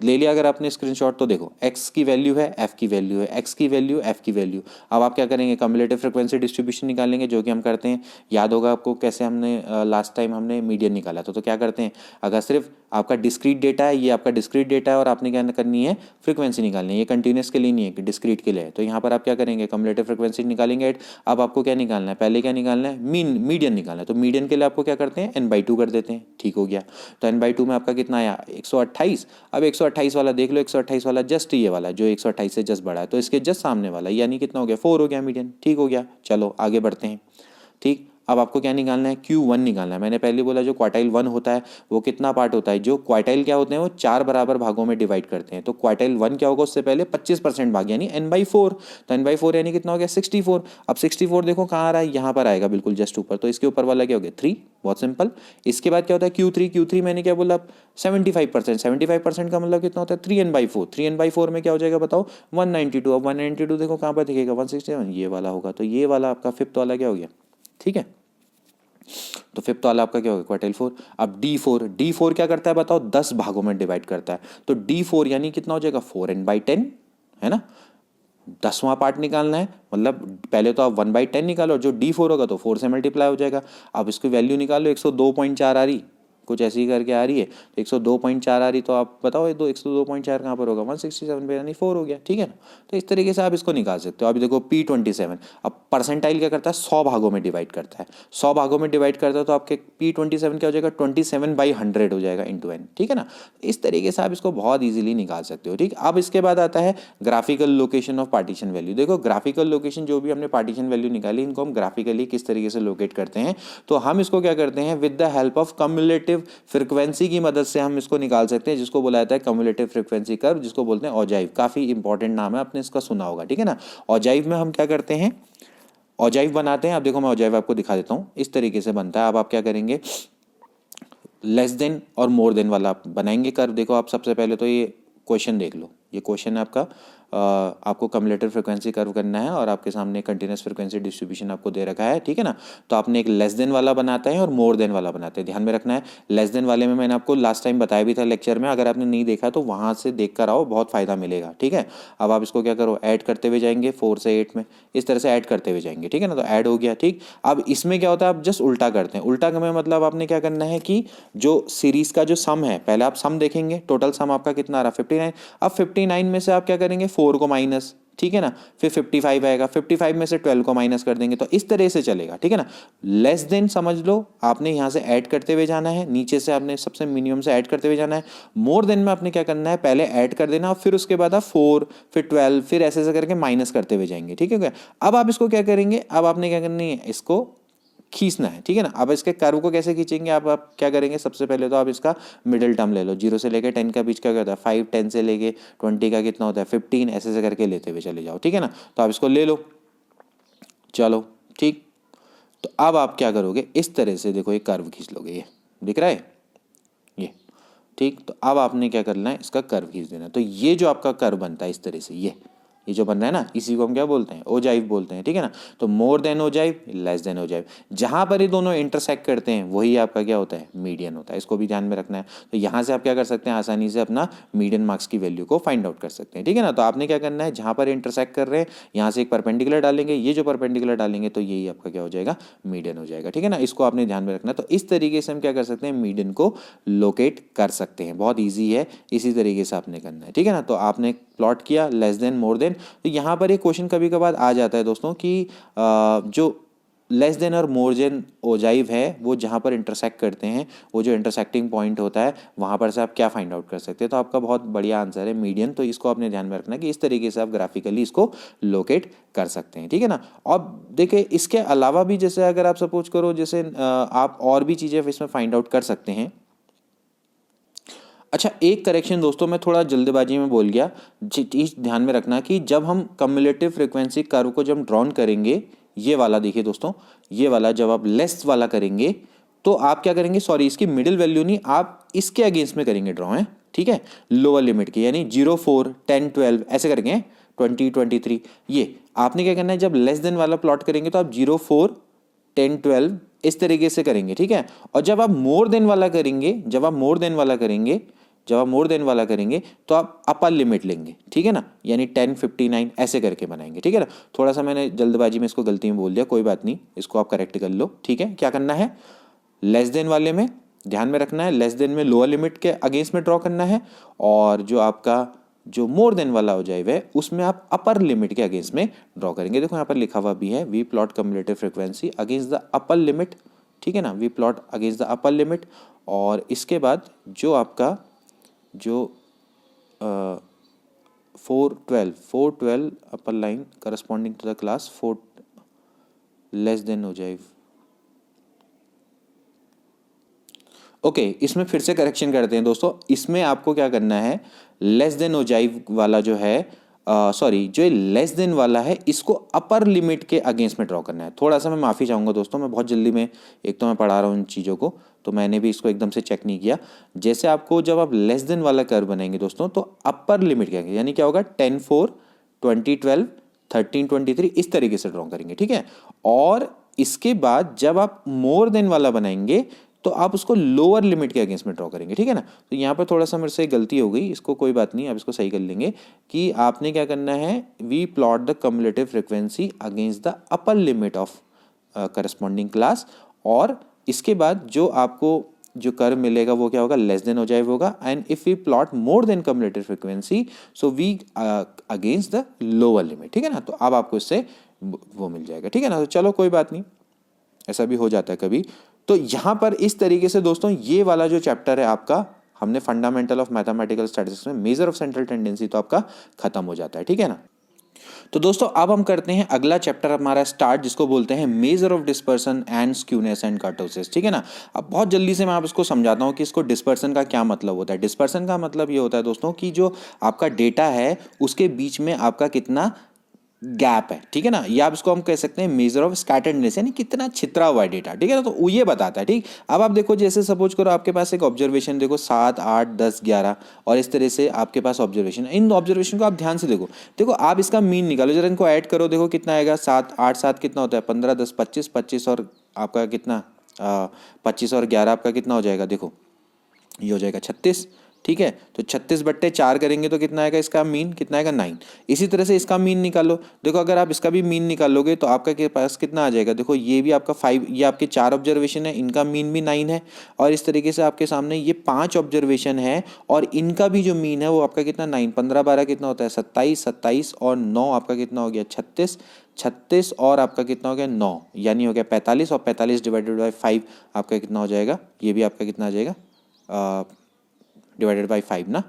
ले लिया अगर आपने स्क्रीनशॉट, तो देखो x की वैल्यू है, f की वैल्यू है, x की वैल्यू, f की वैल्यू। अब आप क्या करेंगे, कम्युलेटिव फ्रीक्वेंसी डिस्ट्रीब्यूशन निकालेंगे, जो कि हम करते हैं, याद होगा आपको कैसे हमने लास्ट टाइम हमने मीडियन निकाला था। तो क्या करते हैं, अगर सिर्फ आपका डिस्क्रीट डेटा है, ये आपका डिस्क्रीट डेटा है, और आपने क्या करनी है, फ्रीक्वेंसी निकालनी है, ये कंटिन्यूस के लिए नहीं है, डिस्क्रीट के लिए है। तो यहाँ पर आप क्या करेंगे, कम्युलेटिव फ्रीक्वेंसी निकालेंगे। अब आपको क्या निकालना है, पहले क्या निकालना है, मीडियन निकालना है। तो मीडियन के लिए आपको क्या करते हैं, N/2 कर देते हैं, ठीक हो गया। तो N/2 में आपका कितना आया, 128। अब 128 वाला देख लो, 128 वाला जस्ट ये वाला जो 128 से जस्ट बड़ा है, तो इसके जस्ट सामने वाला, यानी कितना हो गया, 4 हो गया मीडियन, ठीक हो गया। चलो आगे बढ़ते हैं, ठीक। अब आपको क्या निकालना है, Q1 निकालना है। मैंने पहले बोला जो क्वार्टाइल 1 होता है वो कितना पार्ट होता है, जो क्वार्टाइल क्या होते हैं वो 4 बराबर भागों में डिवाइड करते हैं। तो क्वार्टाइल 1 क्या होगा, उससे पहले 25% भाग, यानी N/4। तो N/4 यानी कितना हो गया, 64। अब 64 देखो कहाँ आ रहा है, यहाँ पर आएगा बिल्कुल जस्ट ऊपर, तो इसके ऊपर वाला क्या हो गया, 3, बहुत सिंपल। इसके बाद क्या होता है Q3 मैंने क्या बोला, 75%। 75% का मतलब कितना होता है, 3N/4। 3N/4 में क्या हो जाएगा बताओ, 192। अब 192 देखो कहाँ पर दिखेगा, 167, ये वाला होगा। तो ये वाला आपका फिफ्थ वाला क्या हो गया, ठीक है। तो फिफ्थ वाला आपका क्या होगा, क्वार्टाइल 4। अब D4 क्या करता है बताओ, 10 भागों में डिवाइड करता है। तो D4 यानी कितना हो जाएगा, 4N/10, है ना। 10वां पार्ट निकालना है, मतलब पहले तो आप 1/10 निकालो, जो D4 होगा तो 4 से मल्टीप्लाई हो जाएगा। अब इसकी वैल्यू निकालो, 102.4 आ रही, कुछ ऐसी ही करके आ रही है, तो 102.4 आ रही, तो आप बताओ ये 102.4 कहाँ पर होगा, 167 पे, यानी 4 हो गया, ठीक है ना। तो इस तरीके से आप इसको निकाल सकते हो। अभी देखो P27, अब परसेंटाइल क्या करता है, 100 भागों में डिवाइड करता है, 100 भागों में डिवाइड करता है, तो आपके P27 क्या हो जाएगा, 27/100 हो जाएगा इंटू एन, ठीक है ना। इस तरीके से आप इसको बहुत ईजिली निकाल सकते हो, ठीक। अब इसके बाद आता है graphical location of partition value. देखो ग्राफिकल लोकेशन, जो भी हमने पार्टीशन वैल्यू निकाली, इनको हम ग्राफिकली किस तरीके से लोकेट करते हैं, तो हम इसको क्या करते हैं, with the help of cumulative frequency की मदद से हम इसको निकाल सकते हैं, जिसको बोला जाता है कम्युलेटिव फ्रीक्वेंसी कर्व, जिसको बोलते हैं ऑजाइव। काफी इंपॉर्टेंट नाम है, आपने इसका सुना होगा, ठीक है ना। ऑजाइव में हम क्या करते हैं, ऑजाइव बनाते हैं। अब देखो मैं ऑजाइव आपको दिखा देता हूँ, इस तरीके से बनता है। अब आप क्या करेंगे, लेस देन और मोर देन वाला आप बनाएंगे कर्व। देखो आप सबसे पहले तो ये क्वेश्चन देख लो, ये क्वेश्चन है आपका, आपको कम्युलेटिव फ्रीक्वेंसी कर्व करना है, और आपके सामने कंटिन्यूस फ्रीक्वेंसी डिस्ट्रीब्यूशन आपको दे रखा है, ठीक है ना। तो आपने एक लेस देन वाला बनाते हैं और मोर देन वाला बनाते हैं। ध्यान में रखना है, लेस देन वाले में मैंने आपको लास्ट टाइम बताया भी था लेक्चर में, अगर आपने नहीं देखा तो वहाँ से देख कर आओ, बहुत फायदा मिलेगा, ठीक है। अब आप इसको क्या करो, ऐड करते हुए जाएंगे 4 से 8 में, इस तरह से ऐड करते हुए जाएंगे, ठीक है ना। तो ऐड हो गया, ठीक। अब इसमें क्या होता है, आप जस्ट उल्टा करते हैं। उल्टा में मतलब आपने क्या करना है कि जो सीरीज का जो सम है, पहले आप सम देखेंगे, टोटल सम आपका कितना आ रहा है, 59। अब 59 में से आप क्या करेंगे, 4 को माइनस, ठीक है ना, फिर 55 आएगा, 55 में से 12 को माइनस कर देंगे, तो इस तरह से चलेगा, ठीक है ना। लेस देन समझ लो, आपने यहां से ऐड करते हुए जाना है, नीचे से आपने सबसे मिनिमम से ऐड करते हुए जाना है। मोर देन में आपने क्या करना है, पहले ऐड कर देना, फिर उसके बाद आप 4, फिर 12, फिर ऐसे ऐसे करके माइनस करते हुए जाएंगे, ठीक है। अब आप इसको क्या करेंगे, अब आपने क्या करनी है, इसको खींचना है, ठीक है ना। अब इसके कर्व को कैसे खींचेंगे, आप क्या करेंगे, सबसे पहले तो आप इसका मिडिल टर्म ले लो, 0 से लेके 10 का बीच का क्या होता है 5, 10 से लेके 20 का कितना होता है 15, ऐसे से करके लेते हुए चले जाओ, ठीक है ना। तो आप इसको ले लो, चलो ठीक। तो अब आप क्या करोगे, इस तरह से देखो एक कर्व खींच लोगे, ये दिख रहा है ये, ठीक। तो अब आपने क्या करना है, इसका कर्व खींच देना। तो ये जो आपका कर्व बनता है इस तरह से, ये जो बन रहा है ना, इसी को हम क्या बोलते हैं, ओजाइव बोलते हैं, ठीक है ना। तो more than ogive, less than ogive, जहां पर ये दोनों इंटरसेक्ट करते हैं वही आपका क्या होता है, मीडियन होता है। इसको भी ध्यान में रखना है। तो यहाँ से आप क्या कर सकते हैं, आसानी से अपना मीडियन मार्क्स की वैल्यू को फाइंड आउट कर सकते हैं, ठीक है ना। तो आपने क्या करना है, जहां पर इंटरसेक्ट कर रहे हैं यहाँ से एक परपेंडिकुलर डालेंगे, ये जो परपेंडिकुलर डालेंगे तो यही आपका क्या हो जाएगा, मीडियन हो जाएगा, ठीक है ना। इसको आपने ध्यान में रखना है। तो इस तरीके से हम क्या कर सकते हैं, मीडियन को लोकेट कर सकते हैं। बहुत ईजी है, इसी तरीके से आपने करना है, ठीक है ना। तो आपने प्लॉट किया लेस देन मोर देन। तो यहाँ पर एक क्वेश्चन कभी कभार आ जाता है दोस्तों कि जो लेस देन और मोर देन ओजाइव है वो जहाँ पर इंटरसेक्ट करते हैं, वो जो इंटरसेक्टिंग पॉइंट होता है वहाँ पर से आप क्या फाइंड आउट कर सकते हैं। तो आपका बहुत बढ़िया आंसर है मीडियन। तो इसको आपने ध्यान में रखना कि इस तरीके से आप ग्राफिकली इसको लोकेट कर सकते हैं, ठीक है ना। और देखिए इसके अलावा भी जैसे अगर आप सपोज करो, जैसे आप और भी चीज़ें इसमें फाइंड आउट कर सकते हैं। अच्छा, एक करेक्शन दोस्तों, मैं थोड़ा जल्दबाजी में बोल गया। चीज ध्यान में रखना कि जब हम कम्युलेटिव फ्रीक्वेंसी कर्व को जब ड्रॉन करेंगे, ये वाला देखिए दोस्तों, ये वाला जब आप लेस वाला करेंगे तो आप क्या करेंगे, सॉरी इसकी मिडिल वैल्यू नहीं, आप इसके अगेंस्ट में करेंगे ड्रॉ, है ठीक है, लोअर लिमिट की, यानी 0, 4, 10, 12 ऐसे करेंगे, 20, 23। ये आपने क्या करना है, जब लेस देन वाला प्लॉट करेंगे तो आप 0, 4, 10, 12 इस तरीके से करेंगे, ठीक है। और जब आप मोर देन वाला करेंगे, जब आप मोर देन वाला करेंगे तो आप अपर लिमिट लेंगे, ठीक है ना, यानी 10, 59 ऐसे करके बनाएंगे, ठीक है ना। थोड़ा सा मैंने जल्दबाजी में इसको गलती में बोल दिया, कोई बात नहीं, इसको आप करेक्ट कर लो, ठीक है। क्या करना है, लेस देन वाले में ध्यान में रखना है, लेस देन में लोअर लिमिट के अगेंस्ट में ड्रॉ करना है, और जो आपका जो मोर देन वाला हो जाएगा उसमें आप अपर लिमिट के अगेंस्ट में ड्रॉ करेंगे। देखो यहाँ पर लिखा हुआ भी है, we plot cumulative frequency against the upper limit, ठीक है ना, we plot against the upper limit. और इसके बाद जो आपका जो 412 upper line corresponding to the class 4 less than हो जाए। ओके, इसमें फिर से करेक्शन करते हैं दोस्तों। इसमें आपको क्या करना है, लेस देन ओजाइव वाला जो है, सॉरी जो लेस देन वाला है इसको अपर लिमिट के अगेंस्ट में ड्रॉ करना है। थोड़ा सा मैं माफ़ी चाहूँगा दोस्तों, मैं बहुत जल्दी में, एक तो मैं पढ़ा रहा हूँ इन चीज़ों को, तो मैंने भी इसको एकदम से चेक नहीं किया। जैसे आपको जब आप लेस देन वाला कर्व बनाएंगे दोस्तों, तो अपर लिमिट के यानी क्या होगा, 10, 4, 20, 12, 13, 23 इस तरीके से ड्रॉ करेंगे, ठीक है। और इसके बाद जब आप मोर देन वाला बनाएंगे तो आप उसको लोअर लिमिट के अगेंस्ट में ड्रॉ करेंगे, ठीक है ना। तो यहाँ पर थोड़ा सा मेरे से गलती हो गई, इसको कोई बात नहीं, आप इसको सही कर लेंगे कि आपने क्या करना है, we plot the cumulative frequency against the upper limit of corresponding class. और इसके बाद जो आपको जो कर्व मिलेगा वो क्या होगा, लेस देन हो जाए होगा। And if we plot more than cumulative frequency so we against the lower limit, ठीक है ना। तो अब आपको इससे वो मिल जाएगा, ठीक है ना। तो चलो कोई बात नहीं, ऐसा भी हो जाता है कभी। तो यहाँ पर इस तरीके से दोस्तों ये वाला जो चैप्टर है आपका, हमने फंडामेंटल ऑफ मैथमेटिकल स्टैटिस्टिक्स में मेजर ऑफ सेंट्रल टेंडेंसी, तो आपका खत्म हो जाता है, ठीक है ना। तो दोस्तों अब हम करते हैं अगला चैप्टर हमारा स्टार्ट, जिसको बोलते हैं major of dispersion and skewness and kurtosis, ठीक है ना। अब बहुत जल्दी से मैं आप इसको समझाता हूँ कि इसको डिस्पर्सन का क्या मतलब होता है। डिस्पर्सन का मतलब ये होता है दोस्तों कि जो आपका डेटा है उसके बीच में आपका कितना गैप है, ठीक है ना। या आप इसको हम कह सकते हैं मेजर ऑफ स्कैटर्डनेस, यानी कितना छितरा हुआ है डेटा, ठीक है ना। तो वो ये बताता है, ठीक। अब आप देखो, जैसे सपोज करो आपके पास एक ऑब्जर्वेशन देखो 7, 8, 10, 11 और इस तरह से आपके पास ऑब्जर्वेशन। इन ऑब्जर्वेशन को आप ध्यान से देखो आप इसका मीन निकालो, जरा इनको ऐड करो, देखो कितना आएगा, 7, 8, 7 कितना होता है 15, 10, 25, 25 और आपका कितना 25 और 11 आपका कितना हो जाएगा, देखो ये हो जाएगा 36, ठीक है। तो 36/4 करेंगे तो कितना आएगा, इसका मीन कितना आएगा 9। इसी तरह से इसका मीन निकालो, देखो अगर आप इसका भी मीन निकालोगे तो आपका के पास कितना आ जाएगा, देखो ये भी आपका 5, ये आपके 4 ऑब्जर्वेशन है, इनका मीन भी 9 है। और इस तरीके से आपके सामने ये 5 ऑब्जर्वेशन है और इनका भी जो मीन है वो आपका कितना 9, 15, 12 कितना होता है 27, 27 और 9 आपका कितना हो गया 36, 36 और आपका कितना हो गया 9, यानी हो गया 45, और 45 डिवाइडेड बाई 5 आपका कितना हो जाएगा, ये भी आपका कितना आ जाएगा डिवाइडेड बाई 5 ना,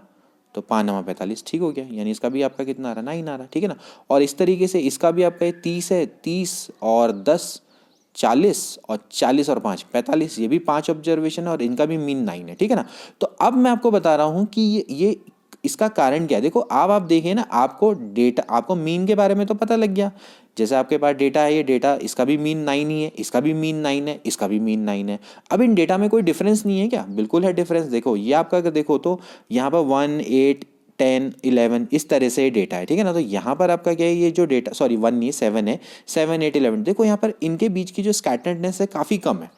तो 5 9 45, ठीक हो गया। यानी इसका भी आपका कितना आ रहा है 9 आ रहा, ठीक है ना। और इस तरीके से इसका भी आपका 30 है, 30 और 10 40 और 40 और 5 45, ये भी 5 ऑब्जर्वेशन है और इनका भी मीन 9 है, ठीक है ना। तो अब मैं आपको बता रहा हूं कि ये इसका कारण क्या है। देखो अब आप देखें ना, आपको डेटा, आपको मीन के बारे में तो पता लग गया। जैसे आपके पास डेटा है, ये डेटा, इसका भी मीन 9 ही है, इसका भी मीन 9 है, इसका भी मीन 9 है। अब इन डेटा में कोई डिफरेंस नहीं है क्या? बिल्कुल है डिफरेंस। देखो ये आपका अगर देखो तो यहाँ पर 1 8 10 11 इस तरह से डेटा है, ठीक है ना। तो यहाँ पर आपका क्या है, ये जो डेटा, सॉरी 1 नहीं 7 है, 7 8 11, देखो यहाँ पर इनके बीच की जो स्कैटर्डनेस है काफ़ी कम है,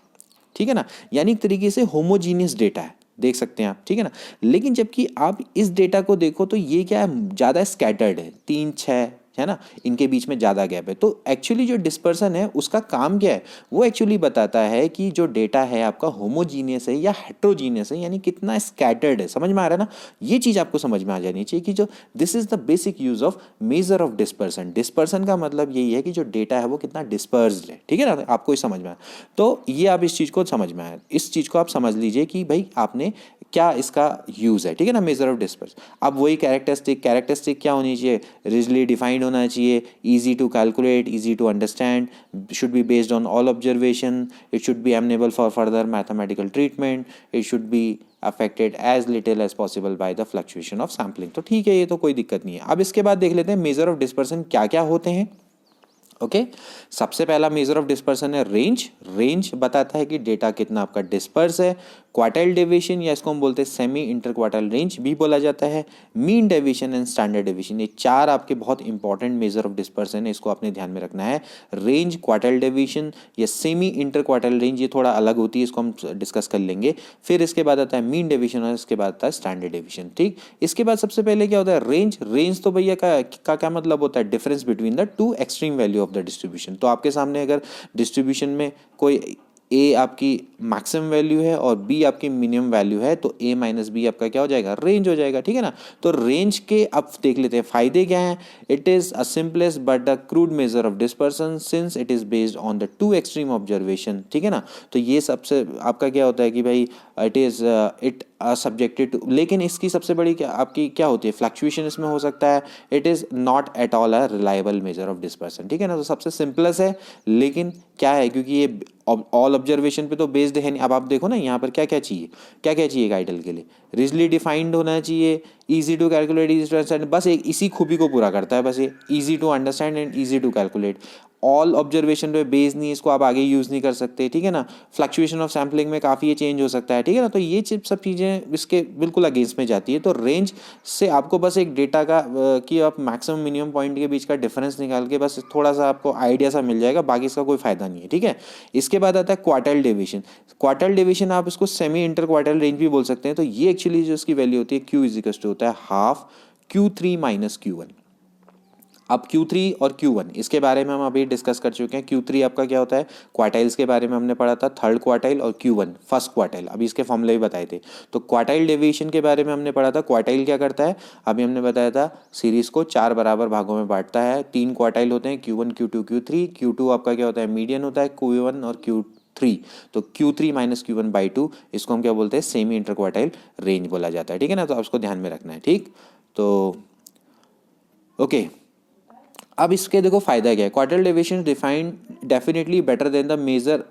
ठीक है ना। यानी एक तरीके से होमोजीनियस डेटा है, देख सकते हैं आप, ठीक है ना। लेकिन जबकि आप इस डेटा को देखो तो ये क्या है, ज़्यादा स्कैटर्ड है, 3 6 है ना, इनके बीच में ज़्यादा गैप है। तो एक्चुअली जो डिस्पर्सन है उसका काम क्या है, वो एक्चुअली बताता है कि जो डेटा है आपका होमोजीनियस है या हेट्रोजीनियस है, यानी कितना स्कैटर्ड है। समझ में आ रहा है ना, ये चीज़ आपको समझ में आ जानी चाहिए कि जो this is the basic use of major of dispersion. Dispersion का मतलब यही है कि जो डेटा है वो कितना डिस्पर्स्ड है, ठीक है ना। आपको ही समझ में आया, तो ये आप इस चीज़ को समझ में आया, इस चीज़ को आप समझ लीजिए कि भाई आपने क्या इसका यूज़ है, ठीक है ना, मेजर ऑफ डिस्पर्स। अब वही कैरेक्टरिस्टिक क्या होनी चाहिए, रिजली डिफाइंड होना चाहिए, easy to calculate, easy to understand, should be based on all observation, it should be amenable for further mathematical treatment, it should be affected as little as possible by the fluctuation of sampling. तो ठीक है, ये तो कोई दिक्कत नहीं है। अब इसके बाद देख लेते हैं मेजर ऑफ डिस्पर्सन क्या क्या होते हैं। ओके सबसे पहला मेजर ऑफ डिस्पर्सन है रेंज। रेंज बताता है कि डेटा कितना आपका डिस्पर्स है। क्वार्टाइल डेविएशन, या इसको हम बोलते हैं सेमी इंटर क्वार्टाइल रेंज भी बोला जाता है। Mean deviation and standard deviation, ये चार आपके बहुत इंपॉर्टेंट मेजर ऑफ डिस्पर्सन है, इसको आपने ध्यान में रखना है। रेंज, क्वार्टाइल डेविएशन या सेमी इंटर क्वार्टाइल रेंज, ये थोड़ा अलग होती है, इसको हम डिस्कस कर लेंगे। फिर इसके बाद आता है मीन डेविएशन और इसके बाद आता है स्टैंडर्ड डेविएशन, ठीक। इसके बाद सबसे पहले क्या होता है रेंज। रेंज तो भैया का क्या मतलब होता है, difference between the two extreme value of the distribution. तो आपके सामने अगर डिस्ट्रीब्यूशन में कोई ए आपकी मैक्सिमम वैल्यू है और बी आपकी मिनिमम वैल्यू है, तो ए माइनस बी आपका क्या हो जाएगा, रेंज हो जाएगा, ठीक है ना। तो रेंज के अब देख लेते हैं फायदे क्या हैं। It is a simplest but the crude major of dispersion since it is based on the two extreme observation, ठीक है ना। तो ये सबसे आपका क्या होता है कि भाई इट सब्जेक्टेड टू, लेकिन इसकी सबसे बड़ी क्या आपकी क्या होती है, फ्लक्चुएशन इसमें हो सकता है। It is not at all a reliable major of dispersion, ठीक है ना। तो सबसे सिंपलेस्ट है, लेकिन क्या है, क्योंकि ये ऑल ऑब्जर्वेशन पे तो बेस्ड है नहीं। अब आप देखो ना यहाँ पर क्या क्या चाहिए गाइडल के लिए, रिजली डिफाइंड होना चाहिए, easy to calculate, easy to understand, बस एक इसी खूबी को पूरा करता है, बस ये easy to understand and easy to calculate. All observation पे बेस नहीं, इसको आप आगे यूज़ नहीं कर सकते, ठीक है ना। फ्लक्चुएशन ऑफ सैम्पलिंग में काफ़ी ये चेंज हो सकता है, ठीक है ना। तो ये सब चीज़ें इसके बिल्कुल अगेंस्ट में जाती है। तो रेंज से आपको बस एक डेटा का कि आप मैक्सिमम मिनिमम पॉइंट के बीच का डिफरेंस निकाल के बस थोड़ा सा आपको आइडिया सा मिल जाएगा, बाकी इसका कोई फायदा नहीं है, ठीक है। इसके बाद आता है क्वार्टाइल डेविएशन। क्वार्टाइल डेविएशन आप इसको सेमी इंटर क्वार्टाइल रेंज भी बोल सकते हैं। तो ये एक्चुअली जो इसकी वैल्यू होती है क्यू इज इक्वल टू होता है हाफ Q3 माइनस Q1। अब Q3 और Q1 इसके बारे में हम अभी डिस्कस कर चुके हैं। Q3 आपका क्या होता है, क्वार्टाइल्स के बारे में हमने पढ़ा था, थर्ड क्वार्टाइल, और Q1 फर्स्ट क्वार्टाइल, अभी इसके फॉर्मूले भी बताए थे। तो क्वार्टाइल डेविएशन के बारे में हमने पढ़ा था। क्वार्टाइल क्या करता है, अभी हमने बताया था, सीरीज को 4 बराबर भागों में बांटता है। 3 क्वार्टाइल होते हैं, Q1 Q2 Q3। Q2 आपका क्या होता है, मीडियन होता है, Q1 और Q3। तो Q3 माइनस Q1/2, इसको हम क्या बोलते हैं, सेमी इंटर क्वार्टाइल रेंज बोला जाता है, ठीक है ना। तो आप उसको ध्यान में रखना है, ठीक। तो ओके अब इसके देखो फायदा क्या है। Quartile deviation defined definitely better than the measure,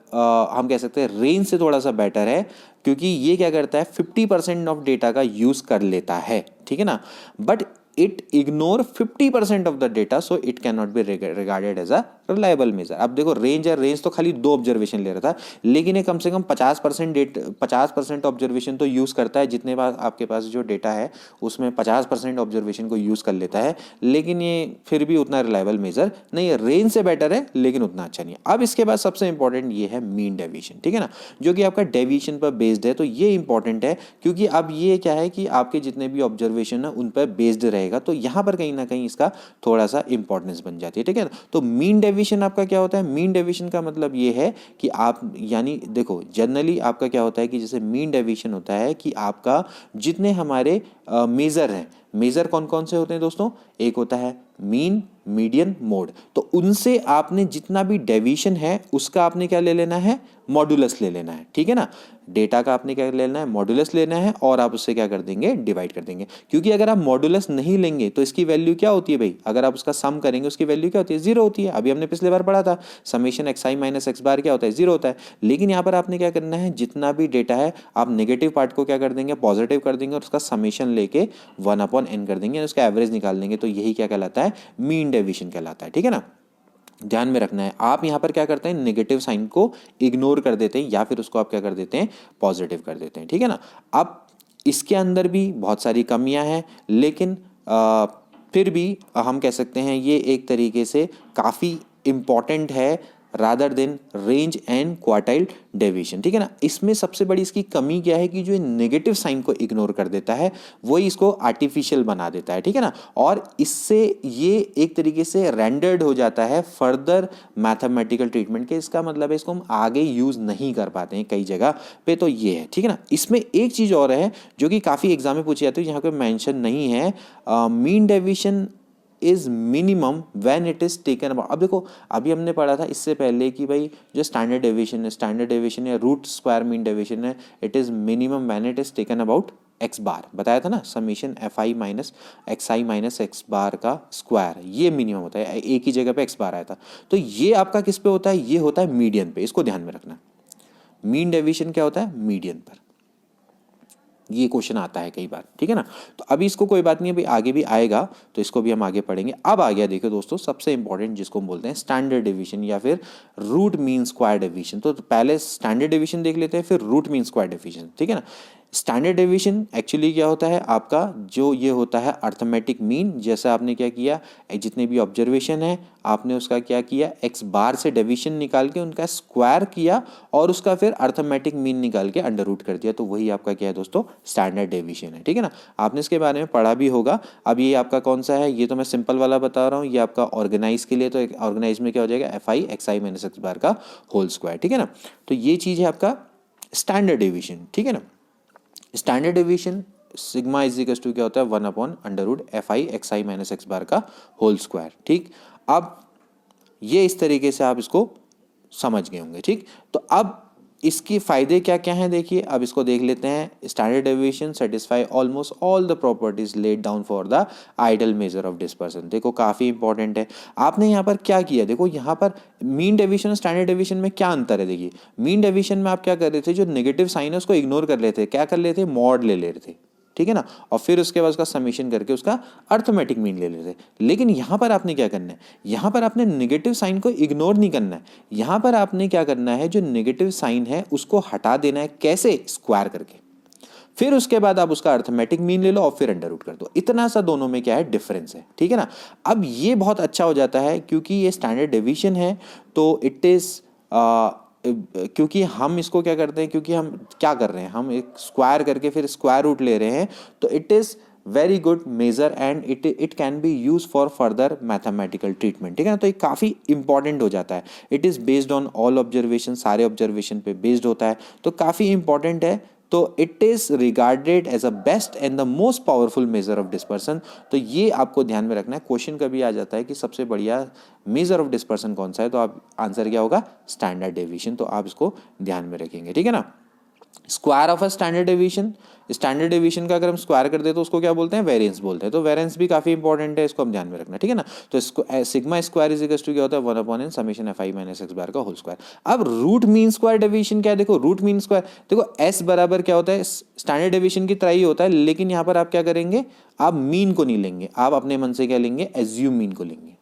हम कह सकते हैं रेंज से थोड़ा सा बेटर है, क्योंकि ये क्या करता है 50% ऑफ डेटा का यूज कर लेता है, ठीक है ना। But it ignore 50% of the data, so it can not be regarded as a reliable measure. अब देखो रेंज है, रेंज तो खाली 2 ऑब्जर्वेशन ले रहा था, लेकिन ये कम से कम 50% ऑब्जर्वेशन तो यूज़ करता है। जितने बार आपके पास जो डेटा है उसमें 50% ऑब्जर्वेशन को यूज़ कर लेता है, लेकिन ये फिर भी उतना रिलायबल मेजर नहीं है। रेंज से बेटर है लेकिन उतना अच्छा नहीं है। अब इसके बाद सबसे इंपॉर्टेंट ये है मीन डेविएशन, ठीक है ना, जो कि आपका डेविएशन पर बेस्ड है। तो ये इंपॉर्टेंट है, क्योंकि अब ये क्या है कि आपके जितने भी ऑब्जर्वेशन है उन पर बेस्ड रहेगा, तो यहां पर कहीं ना कहीं इसका थोड़ा सा इंपॉर्टेंस बन जाती है, ठीक है। तो मीन डेविएशन आपका क्या होता है, मीन डेविएशन का मतलब ये है कि आप, यानी देखो जनरली आपका क्या होता है कि जैसे मीन डेविएशन होता है कि आपका जितने हमारे मेजर हैं, मेजर कौन कौन से होते हैं दोस्तों? एक होता है मीन, मीडियन, मोड। तो उनसे आपने जितना भी डेविएशन है उसका आपने क्या ले लेना है? मॉड्यूलस ले लेना है, ठीक है ना। डेटा का आपने क्या लेना है? मॉड्यूलस लेना है, और आप उससे क्या कर देंगे? डिवाइड कर देंगे। क्योंकि अगर आप मॉड्यूलस नहीं लेंगे तो इसकी वैल्यू क्या होती है भाई? अगर आप उसका सम करेंगे उसकी वैल्यू क्या होती है? जीरो होती है। अभी हमने पिछले बार पढ़ा था summation x i minus x बार क्या होता है? जीरो होता है। लेकिन यहाँ पर आपने क्या करना है? जितना भी डेटा है आप नेगेटिव पार्ट को क्या कर देंगे? पॉजिटिव कर देंगे, और उसका समेशन लेके 1/n कर देंगे, उसका एवरेज निकाल देंगे। तो यही क्या कहलाता है? मीन डेविएशन कहलाता है, ठीक है ना। ध्यान में रखना है। आप यहाँ पर क्या करते हैं? नेगेटिव साइन को इग्नोर कर देते हैं, या फिर उसको आप क्या कर देते हैं? पॉजिटिव कर देते हैं, ठीक है ना। अब इसके अंदर भी बहुत सारी कमियां हैं, लेकिन फिर भी हम कह सकते हैं ये एक तरीके से काफ़ी इम्पॉर्टेंट है rather than range and quartile deviation, ठीक है ना। इसमें सबसे बड़ी इसकी कमी क्या है कि जो नेगेटिव साइन को इग्नोर कर देता है वही इसको आर्टिफिशियल बना देता है, ठीक है ना। और इससे ये एक तरीके से रेंडर्ड हो जाता है फर्दर मैथमेटिकल ट्रीटमेंट के। इसका मतलब है इसको हम आगे यूज नहीं कर पाते हैं कई जगह पे, तो ये है, ठीक है ना। इसमें एक चीज और है जो कि काफी एग्जाम में पूछी जाती है, यहाँ पे मेंशन नहीं है। Mean deviation is minimum when it is taken about. अब देखो, अभी हमने पढ़ा था इससे पहले कि भाई जो स्टैंडर्ड डेविएशन या रूट स्क्वायर मीन डेविएशन है, it is minimum when it is taken about x bar. बताया था ना, summation f i minus x bar का स्क्वायर, ये मिनिमम होता है। एक ही जगह पे एक्स बार आया था। तो ये आपका किस पे होता है? ये होता है मीडियन पे। इसको ध्यान में रखना। मीन डेविएशन क्या होता है? मीडियन पर। ये क्वेश्चन आता है कई बार, ठीक है ना। तो अभी इसको कोई बात नहीं, अभी आगे भी आएगा तो इसको भी हम आगे पढ़ेंगे। अब आ गया देखो दोस्तों सबसे इंपॉर्टेंट, जिसको हम बोलते हैं स्टैंडर्ड डेविएशन या फिर रूट मीन स्क्वायर डेविएशन। तो पहले स्टैंडर्ड डेविएशन देख लेते हैं, फिर रूट मीन स्क्वायर डेविएशन, ठीक है ना। स्टैंडर्ड डेविएशन एक्चुअली क्या होता है आपका? जो ये होता है अर्थमेटिक मीन। जैसा आपने क्या किया, जितने भी ऑब्जर्वेशन है आपने उसका क्या किया? एक्स बार से डेविएशन निकाल के उनका स्क्वायर किया, और उसका फिर अर्थमेटिक मीन निकाल के अंडर रूट कर दिया। तो वही आपका क्या है दोस्तों? स्टैंडर्ड डेविएशन है, ठीक है ना। आपने इसके बारे में पढ़ा भी होगा। अब ये आपका कौन सा है? ये तो मैं सिंपल वाला बता रहा हूँ, ये आपका ऑर्गेनाइज के लिए। तो ऑर्गेनाइज में क्या हो जाएगा? F i x i minus x bar का होल स्क्वायर, ठीक है ना। तो ये चीज़ है आपका स्टैंडर्ड डेविएशन, ठीक है ना। Standard deviation sigma is equal to क्या होता है? 1/√fi(xi माइनस एक्स बार का होल स्क्वायर, ठीक। अब ये इस तरीके से आप इसको समझ गए होंगे, ठीक। तो अब इसके फायदे क्या क्या हैं देखिए, अब इसको देख लेते हैं। Standard deviation satisfy almost all the properties laid down for the ideal measure of dispersion. देखो काफी इंपॉर्टेंट है। आपने यहाँ पर क्या किया? देखो यहाँ पर मीन डेविएशन और स्टैंडर्ड डेविएशन में क्या अंतर है? देखिए मीन डेविएशन में आप क्या कर रहे थे? जो नेगेटिव साइन है उसको इग्नोर कर लेते, क्या कर लेते? मॉड ले ले रहे थे, ठीक है ना। और फिर उसके बाद उसका समीशन करके उसका अर्थमेटिक मीन ले लेते। लेकिन यहां पर आपने क्या करना है? यहां पर आपने नेगेटिव साइन को इग्नोर नहीं करना है। यहां पर आपने क्या करना है? जो नेगेटिव साइन है उसको हटा देना है। कैसे? स्क्वायर करके। फिर उसके बाद आप उसका अर्थमेटिक मीन ले लो और फिर अंडर रूट कर दो। इतना सा दोनों में क्या है? डिफरेंस है, ठीक है ना। अब ये बहुत अच्छा हो जाता है क्योंकि ये स्टैंडर्ड डेविएशन है, तो इट इज क्योंकि हम इसको क्या करते हैं? क्योंकि हम क्या कर रहे हैं? हम एक स्क्वायर करके फिर स्क्वायर रूट ले रहे हैं। तो it is very good measure and it can be use for further mathematical treatment, ठीक है ना। तो ये काफ़ी इंपॉर्टेंट हो जाता है। It is based on all observation, सारे ऑब्जर्वेशन पे बेस्ड होता है, तो काफ़ी इंपॉर्टेंट है। तो it is regarded as a best and the most powerful measure of dispersion. तो ये आपको ध्यान में रखना है। क्वेश्चन कभी आ जाता है कि सबसे बढ़िया मेजर ऑफ डिस्पर्सन कौन सा है, तो आप आंसर क्या होगा? Standard deviation. तो आप इसको ध्यान में रखेंगे, ठीक है ना। Square of a standard deviation, standard deviation का अगर हम स्क्वायर कर दे तो उसको क्या बोलते हैं? वेरिएंस बोलते हैं। तो वेरिएंस भी काफी इंपॉर्टेंट है, इसको हम ध्यान में रखना, ठीक है ना। तो इसको sigma square is equal to क्या होता है? 1/n summation f i minus x bar का होल स्क्वायर। अब रूट मीन स्क्वायर डेविएशन क्या है? देखो रूट मीन स्क्वायर, देखो एस बराबर क्या होता है? स्टैंडर्ड डेविएशन की तरह ही होता है, लेकिन यहाँ पर आप क्या करेंगे? आप मीन को नहीं लेंगे, आप अपने मन से क्या लेंगे? एज्यूम मीन को लेंगे,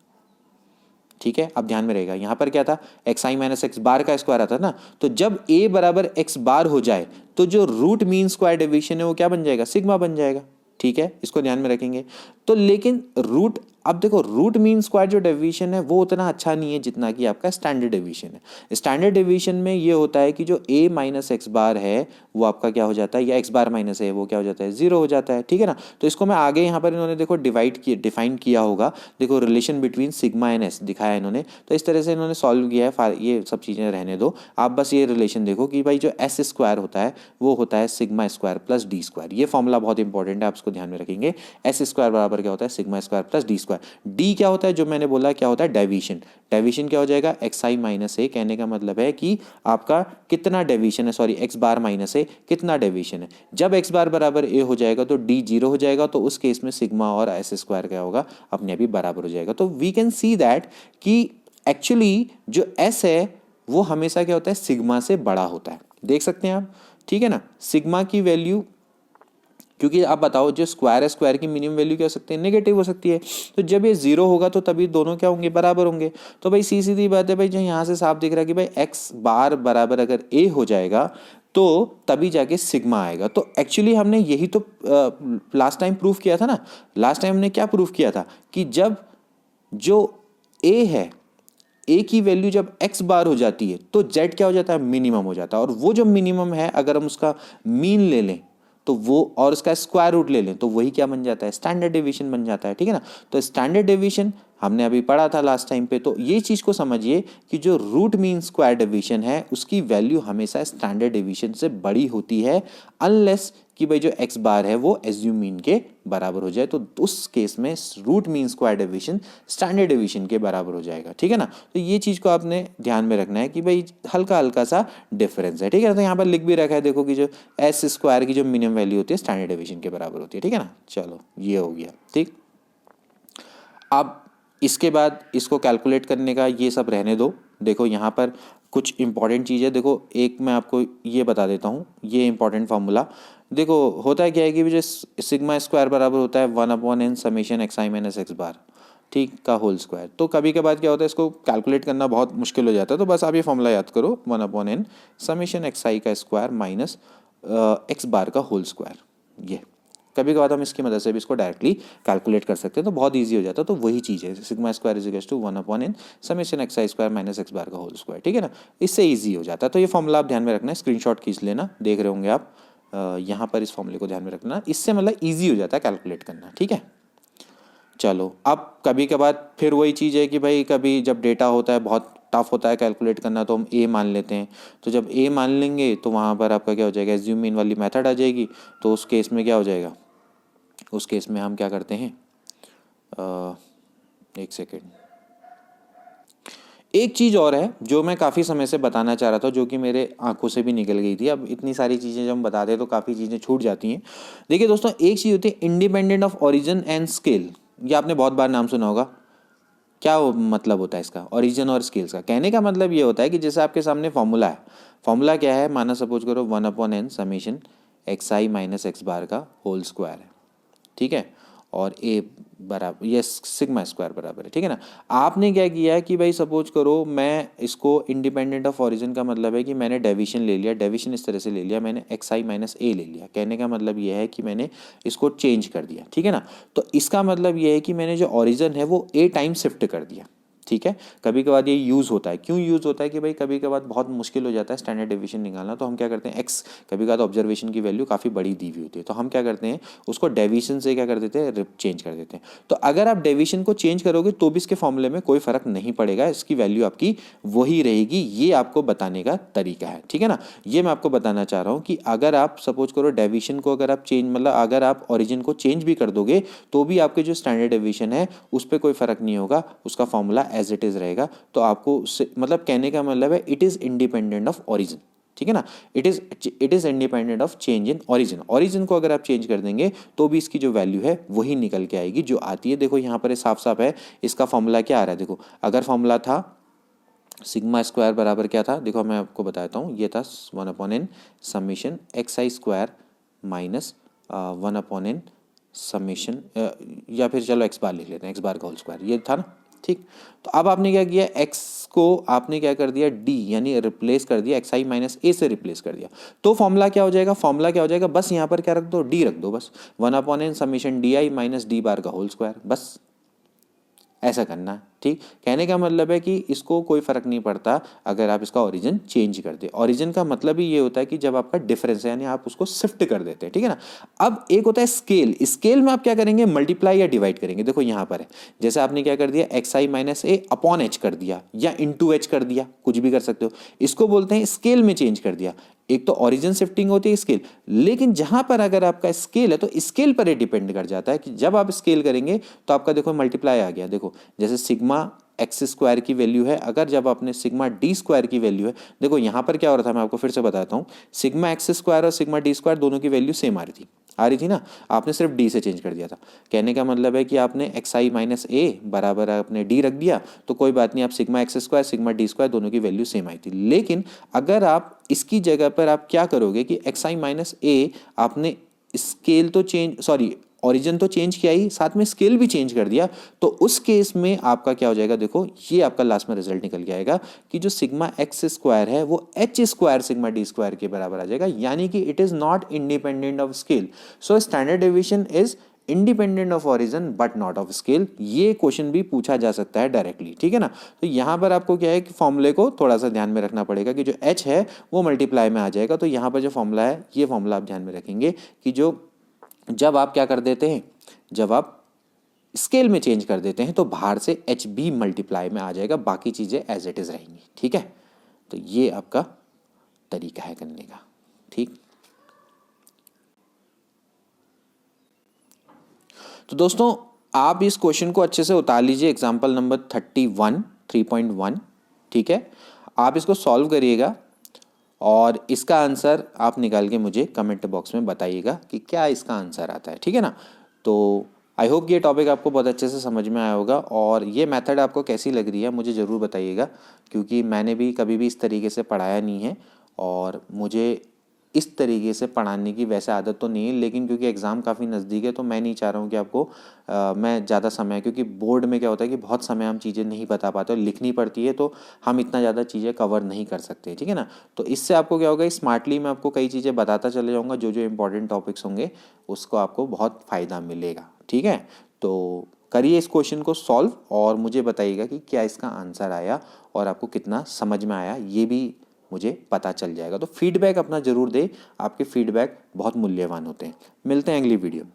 ठीक है। अब ध्यान में रहेगा, यहां पर क्या था? X i minus x bar का स्क्वायर आता ना। तो जब ए बराबर एक्स बार हो जाए तो जो रूट मीन स्क्वायर डेविएशन है वो क्या बन जाएगा? सिग्मा बन जाएगा, ठीक है। इसको ध्यान में रखेंगे। तो लेकिन रूट, अब देखो रूट मीन स्क्वायर जो डेविएशन है वो उतना अच्छा नहीं है जितना कि आपका स्टैंडर्ड डेविएशन है। स्टैंडर्ड डेविएशन में ये होता है कि जो a माइनस एक्स बार है वो आपका क्या हो जाता है, या एक्स बार माइनस है वो क्या हो जाता है, जीरो हो जाता है, ठीक है ना। तो इसको मैं आगे यहाँ पर इन्होंने देखो डिफाइन किया होगा, देखो relation between sigma and S दिखाया इन्होंने, तो इस तरह से इन्होंने सॉल्व किया है। ये सब चीज़ें रहने दो, आप बस ये रिलेशन देखो कि भाई जो एस स्क्वायर होता है वो होता है sigma square plus D square. ये फॉर्मूला बहुत इंपॉर्टेंट है, आप इसको ध्यान में रखेंगे। एस स्क्वायर बराबर क्या होता है, sigma square plus D square. D क्या होता है, जो मैंने बोला क्या होता है, डेविएशन। डेविएशन क्या हो जाएगा, एक्स आई माइनस ए। कहने का मतलब है कि आपका कितना डेविएशन है, सॉरी एक्स बार माइनस ए कितना डेविएशन है। जब एक्स बार बराबर ए हो जाएगा तो डी जीरो हो जाएगा, तो उस केस में सिग्मा और एस स्क्वायर क्या होगा, अपने आप ही बराबर हो जाएगा। तो वी कैन सी दैट कि एक्चुअली जो एस है वो हमेशा क्या होता है, सिग्मा से बड़ा होता है। देख सकते हैं आप, ठीक है ना। सिग्मा की वैल्यू, क्योंकि आप बताओ जो स्क्वायर है, स्क्वायर की मिनिमम वैल्यू क्या हो सकती है, नेगेटिव हो सकती है। तो जब ये जीरो होगा तो तभी दोनों क्या होंगे, बराबर होंगे। तो भाई सीधी बात है भाई, जो यहाँ से साफ दिख रहा है कि भाई एक्स बार बराबर अगर ए हो जाएगा तो तभी जाके सिग्मा आएगा। तो एक्चुअली हमने यही तो लास्ट टाइम प्रूफ किया था ना। लास्ट टाइम हमने क्या प्रूफ किया था कि जब जो ए है, ए की वैल्यू जब एक्स बार हो जाती है तो जेड क्या हो जाता है, मिनिमम हो जाता है। और वो जो मिनिमम है अगर हम उसका मीन ले लें तो वो, और उसका स्क्वायर रूट ले लें तो वही क्या बन जाता है, स्टैंडर्ड डेविएशन बन जाता है, ठीक है ना। तो स्टैंडर्ड डेविएशन हमने अभी पढ़ा था लास्ट टाइम पे। तो ये चीज़ को समझिए कि जो रूट मीन स्क्वायर डेविएशन है उसकी वैल्यू हमेशा स्टैंडर्ड डेविएशन से बड़ी होती है, अनलेस कि भाई जो एक्स बार है वो एज्यूम मीन के बराबर हो जाए। तो उस केस में root mean square deviation standard deviation के बराबर हो जाएगा, ठीक है ना। तो ये चीज़ को आपने ध्यान में रखना है कि भाई हल्का हल्का सा डिफरेंस है, ठीक है ना। तो यहाँ पर लिख भी रखा है देखो कि जो एस स्क्वायर की जो मिनिमम वैल्यू होती है स्टैंडर्ड डेविएशन के बराबर होती है, ठीक है ना। चलो ये हो गया, ठीक। अब इसके बाद इसको कैलकुलेट करने का ये सब रहने दो। देखो यहाँ पर कुछ इंपॉर्टेंट चीज़ है, देखो एक मैं आपको ये बता देता हूँ, ये इंपॉर्टेंट फार्मूला। देखो होता है क्या है कि जो सिग्मा स्क्वायर बराबर होता है 1/n summation x i minus x बार, ठीक, का होल स्क्वायर। तो कभी कभार क्या होता है, इसको कैलकुलेट करना बहुत मुश्किल हो जाता है। तो बस आप ये फॉर्मूला याद करो, 1/n समेशन एक्स आई का स्क्वायर माइनस एक्स बार का होल स्क्वायर। ये कभी कभार हम इसकी मदद से भी इसको डायरेक्टली कैलकुलेट कर सकते हैं, तो बहुत इजी हो जाता है। तो वही चीज़ है, sigma square is equals to 1/n summation x i square minus x bar का होल स्क्वायर, ठीक है ना। इससे ईजी हो जाता है। तो ये फॉर्मूला आप ध्यान में रखना है, स्क्रीनशॉट खींच लेना, देख रहे होंगे आप यहाँ पर इस फॉर्मूले को ध्यान में रखना, इससे मतलब ईजी हो जाता है कैलकुलेट करना, ठीक है। चलो अब कभी कभार फिर वही चीज़ है कि भाई कभी जब डेटा होता है बहुत टफ होता है कैलकुलेट करना, तो हम ए मान लेते हैं। तो जब ए मान लेंगे तो वहाँ पर आपका क्या हो जाएगा, एज्यूम मीन वाली मेथड आ जाएगी। तो उस केस में क्या हो जाएगा, उस केस में हम क्या करते हैं, एक सेकेंड, एक चीज़ और है जो मैं काफ़ी समय से बताना चाह रहा था, जो कि मेरे आंखों से भी निकल गई थी। अब इतनी सारी चीज़ें जब हम बताते हैं तो काफ़ी चीज़ें छूट जाती हैं। देखिए दोस्तों, एक चीज़ होती है independent of origin and scale. ये आपने बहुत बार नाम सुना होगा। क्या मतलब होता है इसका, ओरिजिन और स्केल्स का? कहने का मतलब ये होता है कि जैसे आपके सामने फॉर्मूला है, फॉर्मूला क्या है, माना सपोज करो 1/n summation x i minus x bar का होल स्क्वायर है, ठीक है, और ए बराबर ये सिग्मा स्क्वायर बराबर है, ठीक है ना। आपने क्या किया है कि भाई सपोज करो मैं इसको इंडिपेंडेंट ऑफ ओरिजिन का मतलब है कि मैंने डेविएशन ले लिया, डेविएशन इस तरह से ले लिया मैंने, एक्स आई माइनस ए ले लिया। कहने का मतलब ये है कि मैंने इसको चेंज कर दिया, ठीक है ना। तो इसका मतलब ये है कि मैंने जो ओरिजिन है वो ए टाइम शिफ्ट कर दिया, ठीक है। कभी कभार ये यूज़ होता है, क्यों यूज़ होता है कि भाई कभी कभार बहुत मुश्किल हो जाता है स्टैंडर्ड डेविएशन निकालना। तो हम क्या करते हैं, एक्स कभी कभार ऑब्जर्वेशन की वैल्यू काफ़ी बड़ी दी हुई होती है, तो हम क्या करते हैं उसको डेविएशन से क्या कर देते हैं, चेंज कर देते हैं। तो अगर आप डेविएशन को चेंज करोगे तो भी इसके फॉर्मूले में कोई फर्क नहीं पड़ेगा, इसकी वैल्यू आपकी वही रहेगी। ये आपको बताने का तरीका है, ठीक है ना। ये मैं आपको बताना चाह रहा हूँ कि अगर आप सपोज करो डेविएशन को अगर आप चेंज, मतलब अगर आप ओरिजिन को चेंज भी कर दोगे तो भी आपके जो स्टैंडर्ड डेविएशन है उस पर कोई फर्क नहीं होगा, उसका फॉर्मूला एज इट इज़ रहेगा। तो आपको मतलब कहने का मतलब है it is independent of origin, ठीक है ना। It is independent of change in origin. Origin को अगर आप चेंज कर देंगे तो भी इसकी जो वैल्यू है वही निकल के आएगी जो आती है। देखो यहाँ पर साफ साफ है, इसका फॉर्मूला क्या आ रहा है। देखो अगर फॉर्मूला था सिग्मा स्क्वायर बराबर क्या था, देखो मैं आपको बताता हूँ, ये था 1/n summation x i square minus 1/n summation, या फिर चलो एक्स बार लिख लेते हैं, एक्स बार का होल स्क्वायर, ये था ना, ठीक। तो अब आपने क्या किया, x को आपने क्या कर दिया, d यानी रिप्लेस कर दिया, xi माइनस a से रिप्लेस कर दिया। तो फॉर्मूला क्या हो जाएगा, फॉर्मूला क्या हो जाएगा, बस यहाँ पर क्या रख दो, d रख दो, बस 1/n summation di minus d बार का होल स्क्वायर, बस ऐसा करना है। ठीक, कहने का मतलब है कि इसको कोई फर्क नहीं पड़ता अगर आप इसका ओरिजिन चेंज कर दे। ओरिजिन का मतलब ही ये होता है कि जब आपका डिफरेंस है यानी आप उसको शिफ्ट कर देते हैं, ठीक है ना। अब एक होता है स्केल, स्केल में आप क्या करेंगे, मल्टीप्लाई या डिवाइड करेंगे। देखो यहाँ पर है, जैसे आपने क्या कर दिया, x i minus A upon H कर दिया या इंटू एच कर दिया, कुछ भी कर सकते हो, इसको बोलते हैं स्केल में चेंज कर दिया। एक तो ओरिजिन शिफ्टिंग होती है स्केल, लेकिन जहां पर अगर आपका स्केल है तो स्केल पर ही डिपेंड कर जाता है कि जब आप स्केल करेंगे तो आपका देखो मल्टीप्लाई आ गया। देखो जैसे सिग्मा एक्स स्क्वायर की वैल्यू है, अगर जब आपने सिग्मा डी स्क्वायर की वैल्यू है, देखो यहां पर क्या हो रहा था, मैं आपको फिर से बताता हूं, सिग्मा एक्स स्क्वायर और सिग्मा डी स्क्वायर दोनों की वैल्यू सेम आ रही थी ना, आपने सिर्फ डी से चेंज कर दिया था। कहने का मतलब है कि आपने एक्स आई माइनस ए बराबर आपने डी रख दिया तो कोई बात नहीं, आप sigma x square sigma D square दोनों की वैल्यू सेम आई थी। लेकिन अगर आप इसकी जगह पर आप क्या करोगे कि एक्स आई माइनस ए आपने स्केल तो चेंज, सॉरी ओरिजिन तो चेंज किया ही, साथ में स्केल भी चेंज कर दिया, तो उस केस में आपका क्या हो जाएगा, देखो ये आपका लास्ट में रिजल्ट निकल के आएगा कि जो सिग्मा एक्स स्क्वायर है वो H square sigma D square के बराबर आ जाएगा, यानी कि it is not independent of scale. So standard deviation is independent of origin but not of scale. ये क्वेश्चन भी पूछा जा सकता है डायरेक्टली, ठीक है ना। तो यहाँ पर आपको क्या है कि फॉर्मूले को थोड़ा सा ध्यान में रखना पड़ेगा कि जो h है वो मल्टीप्लाई में आ जाएगा। तो यहाँ पर जो फॉर्मूला है ये फॉर्मूला आप ध्यान में रखेंगे कि जो जब आप क्या कर देते हैं, जब आप स्केल में चेंज कर देते हैं तो बाहर से एच बी मल्टीप्लाई में आ जाएगा, बाकी चीज़ें एज इट इज़ रहेंगी, ठीक है। तो ये आपका तरीका है करने का, ठीक। तो दोस्तों आप इस क्वेश्चन को अच्छे से उतार लीजिए, एग्जाम्पल नंबर 31 3.1, ठीक है। आप इसको सॉल्व करिएगा और इसका आंसर आप निकाल के मुझे कमेंट बॉक्स में बताइएगा कि क्या इसका आंसर आता है, ठीक है ना। तो आई होप ये टॉपिक आपको बहुत अच्छे से समझ में आया होगा, और ये मेथड आपको कैसी लग रही है मुझे ज़रूर बताइएगा, क्योंकि मैंने भी कभी भी इस तरीके से पढ़ाया नहीं है और मुझे इस तरीके से पढ़ाने की वैसे आदत तो नहीं है, लेकिन क्योंकि एग्ज़ाम काफ़ी नज़दीक है तो मैं नहीं चाह रहा हूँ कि आपको मैं ज़्यादा समय, क्योंकि बोर्ड में क्या होता है कि बहुत समय हम चीज़ें नहीं बता पाते और लिखनी पड़ती है, तो हम इतना ज़्यादा चीज़ें कवर नहीं कर सकते, ठीक है ना। तो इससे आपको क्या होगा, स्मार्टली मैं आपको कई चीज़ें बताता चले जाऊँगा, जो जो इंपॉर्टेंट टॉपिक्स होंगे उसको आपको बहुत फ़ायदा मिलेगा, ठीक है। तो करिए इस क्वेश्चन को सॉल्व और मुझे बताइएगा कि क्या इसका आंसर आया और आपको कितना समझ में आया, ये भी मुझे पता चल जाएगा। तो फीडबैक अपना ज़रूर दे, आपके फीडबैक बहुत मूल्यवान होते हैं। मिलते हैं अगली वीडियो में।